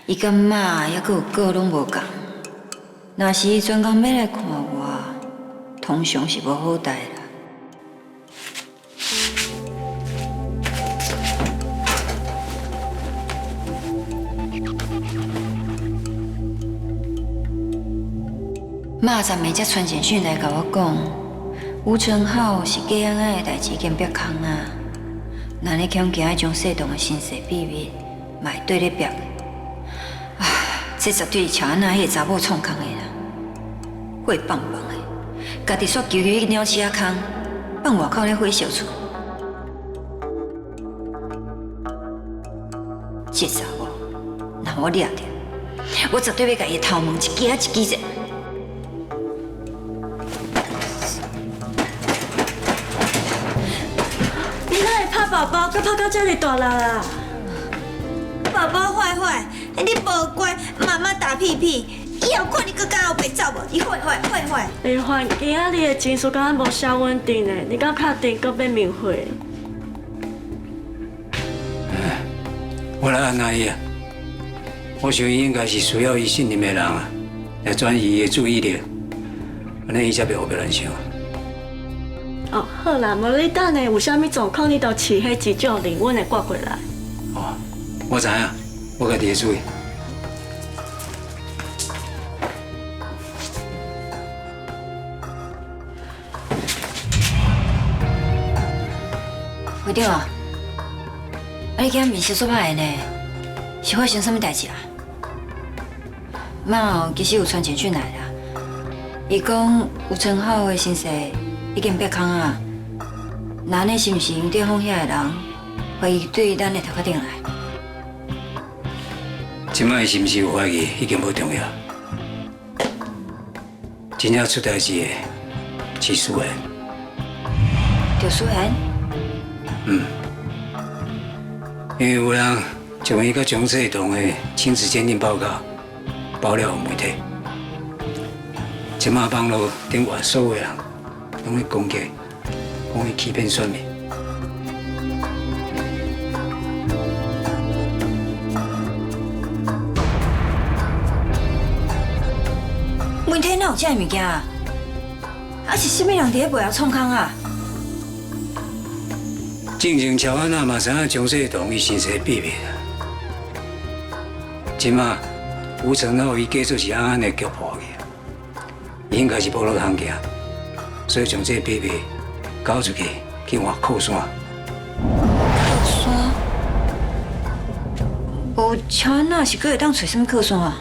伊甲媽還佫有個攏無共，若是伊專工要來看我，通常是無好代啦。媽昨暝才傳簡訊來甲我講，吳成浩是假案仔的代志已經曝空啊。那你恐驚將世棟的身世秘密嘛會對咧壁，唉，這絕對是喬安娜迄個查某創空的啦，火棒棒的，家己煞求去鳥鼠仔空，放外口咧火燒厝。這查某，若我抓着，我絕對要甲伊頭毛一支一支的。你哪會拍寶寶，佮拍到這麼大力啊？寶寶壞壞，你無乖，媽媽打屁屁，以後看你佮敢後白走無？你壞壞壞壞！明慧，今仔日的情緒敢若無啥穩定呢，你敢確定佮要明慧？我來安那伊啊，我想伊應該是需要伊信任的人啊，來轉移伊的注意力，安尼伊才袂胡別亂想。哦，好啦，無你等下有啥物狀況，你就飼迄急救鈴，阮會掛過來。哦，我知影，我家己會注意。會長啊，你今仔面色煞歹呢，是發生什麼代志啊？媽，其實有傳簡訊來啦，伊講有稱好的先生已經別空啊，那呢是毋是電風遐個人懷疑對咱的頭殼頂來？即擺是毋是有懷疑已經無重要，真正出代志的是蘇賢。就蘇賢？因為有人將伊甲蔣世棟的親子鑑定報告爆料媒體，即馬網絡頂外所有人攏咧攻擊，講伊欺騙選民。媒體哪有這個物件啊？啊是啥物人佇咧背後創空啊？正正喬安娜嘛知影蔣世棟伊身世秘密啊，即馬吳成浩伊假做是安安的擊破去，伊應該是網絡行徑，所以將這個秘密交出去去換靠山。靠山？無喬安娜是閣會當找什麼靠山啊？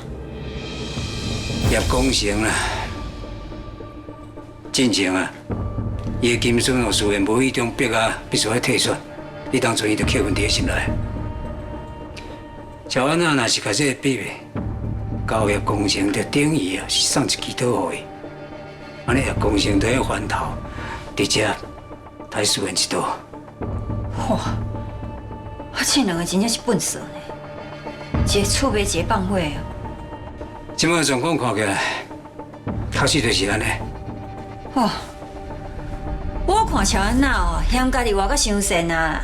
葉公成啦，進前啊。伊的金孫哦，雖然無迄種逼啊，必須要退選，你當初伊就扣阮佇心內。喬安娜若是甲這個秘密交葉公成，就等於啊是送一支刀予伊，安尼葉公成就要翻頭，直接刣蘇賢一刀。哇！啊，這兩個真正是笨蛇呢，一個厝賣一個放火啊！即擺狀況看起來，確實就是安尼。哇！我看喬安娜哦，嫌家己活甲傷善啊！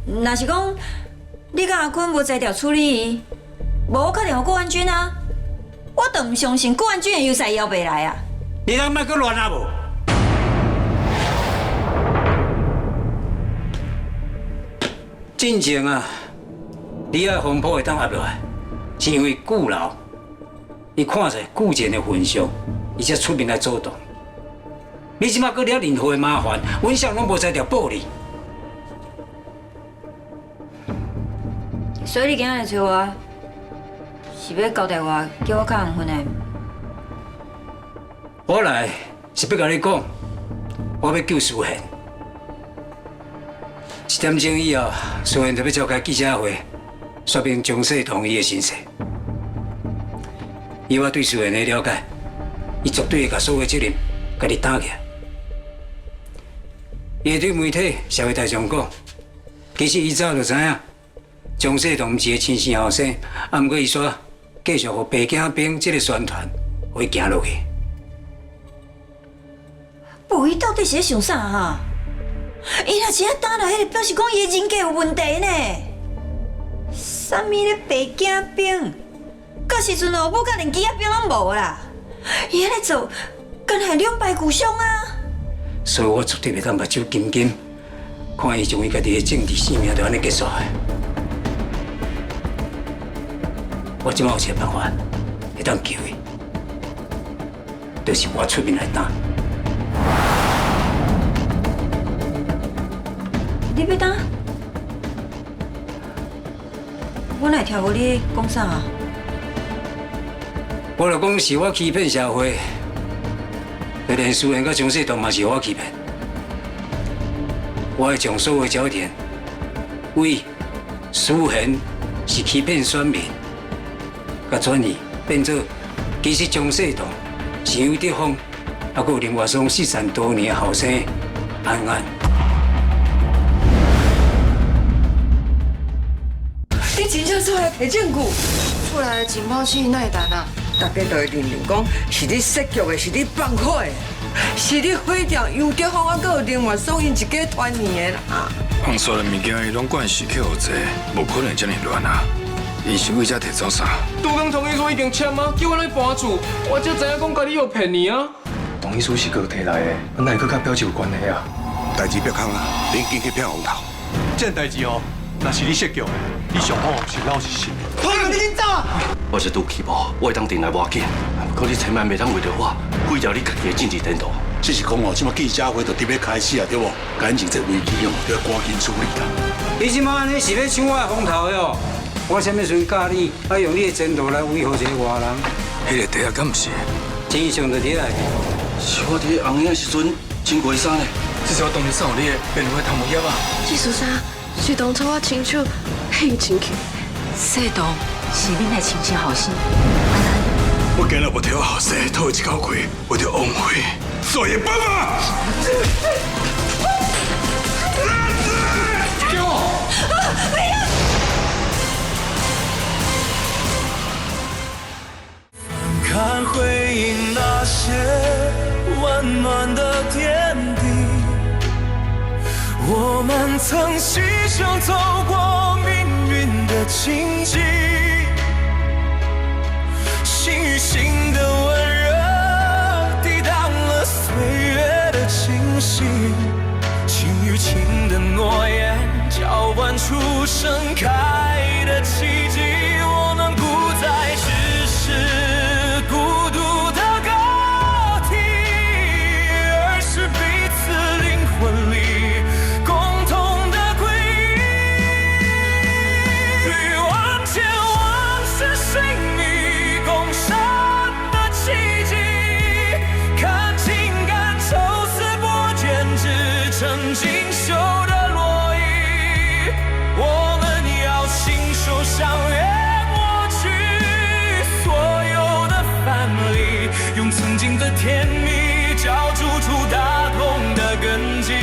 若是講你甲阿坤無才調處理伊，無我打電話顧安軍啊！我都唔相信顧安軍會有才邀袂來啊！你通莫閣亂啊無？進前啊，李愛紅波會當壓落來，是因為顧老伊看在顧前的份上，伊才出面來阻擋。你即馬閣惹任何的麻煩，阮啥攏無才調報你。所以你今日來找我，是要交代我叫我較紅分的？我來是要甲你講，我要救蘇賢。1點鐘以後，蘇賢就要召開記者會，說明蔣世棟伊的身世。以我對蘇賢的了解，伊絕對會甲所有責任家己擔起來。伊會對媒體、社會大眾講，其實伊早就知影，蔣世棟毋是個親生後生，啊，毋過伊煞繼續互白囝兵這個宣傳，互伊行落去。無，伊到底是咧想啥哈？伊若真打落迄個，表示講伊的人格有問題呢。啥物咧白囝兵？到時陣後母甲連機仔兵攏無啦。伊安尼做，干係兩敗俱傷啊！所以我絕對袂當目睭金金，看伊將伊家己的政治生命就安尼結束。我即馬有一個辦法，會當救伊，就是我出面來打。你要打？我哪會聽無你講啥啊？我就講是我欺騙社會，就連思賢甲張世棟嘛是我欺騙。我會將所有焦點為思賢是欺騙選民，甲轉移變做其實張世棟是邱德豐，還有林華松失散多年的後生安安。你真正出來提證據？出來的情報是哪會單啊？大家都會認定講是你設局的，是你放火的，是你毀掉邱德豐啊，還有林華松因一家團圓的啦。放錯的物件，伊攏慣勢去學者，無可能這麼亂啊！因是為這提走啥？杜剛同意書已經簽啊，叫我來搬厝，我才知影講家己有騙你啊。同意書是哥提來的，哪會佮表姐有關係啊？代志別空啊，恁緊去騙紅頭。這代志哦，若是你設局的，你上好是老實信。快點，你緊走啊！我是賭氣無，我會當定來挖緊。不過你千萬袂當為着我毀掉你家己的政治前途。只是講哦，即馬記者會就特別開始啊，對無？感情這危機哦，要趕緊處理啦。你即馬安尼是要搶我的風頭喲？我啥物時陣教你要用你的前途來維護一個外人？迄個底下敢毋是？真相就底來。是我佇紅影的時陣穿過衫的。至少當年送你的變為頭毛葉啊！技術啥？是當初我親手獻進去。世棟是恁的親戚後生。我今日無替我後生討一口氣，為着枉費所以爸爸。給我！不要！看回憶那些溫暖的點滴，我們曾攜手走過命運的荊棘，心與心的溫熱抵擋了歲月的侵襲，情與情的諾言交換出盛開的奇蹟，我們不再只是孤獨的個體，而是彼此靈魂裡共同的回憶。欲望前往是誰你共生的奇蹟，看情感抽絲剝繭織成錦繡的羅衣，我們要攜手相約。用曾經的甜蜜，交織出打動的根基。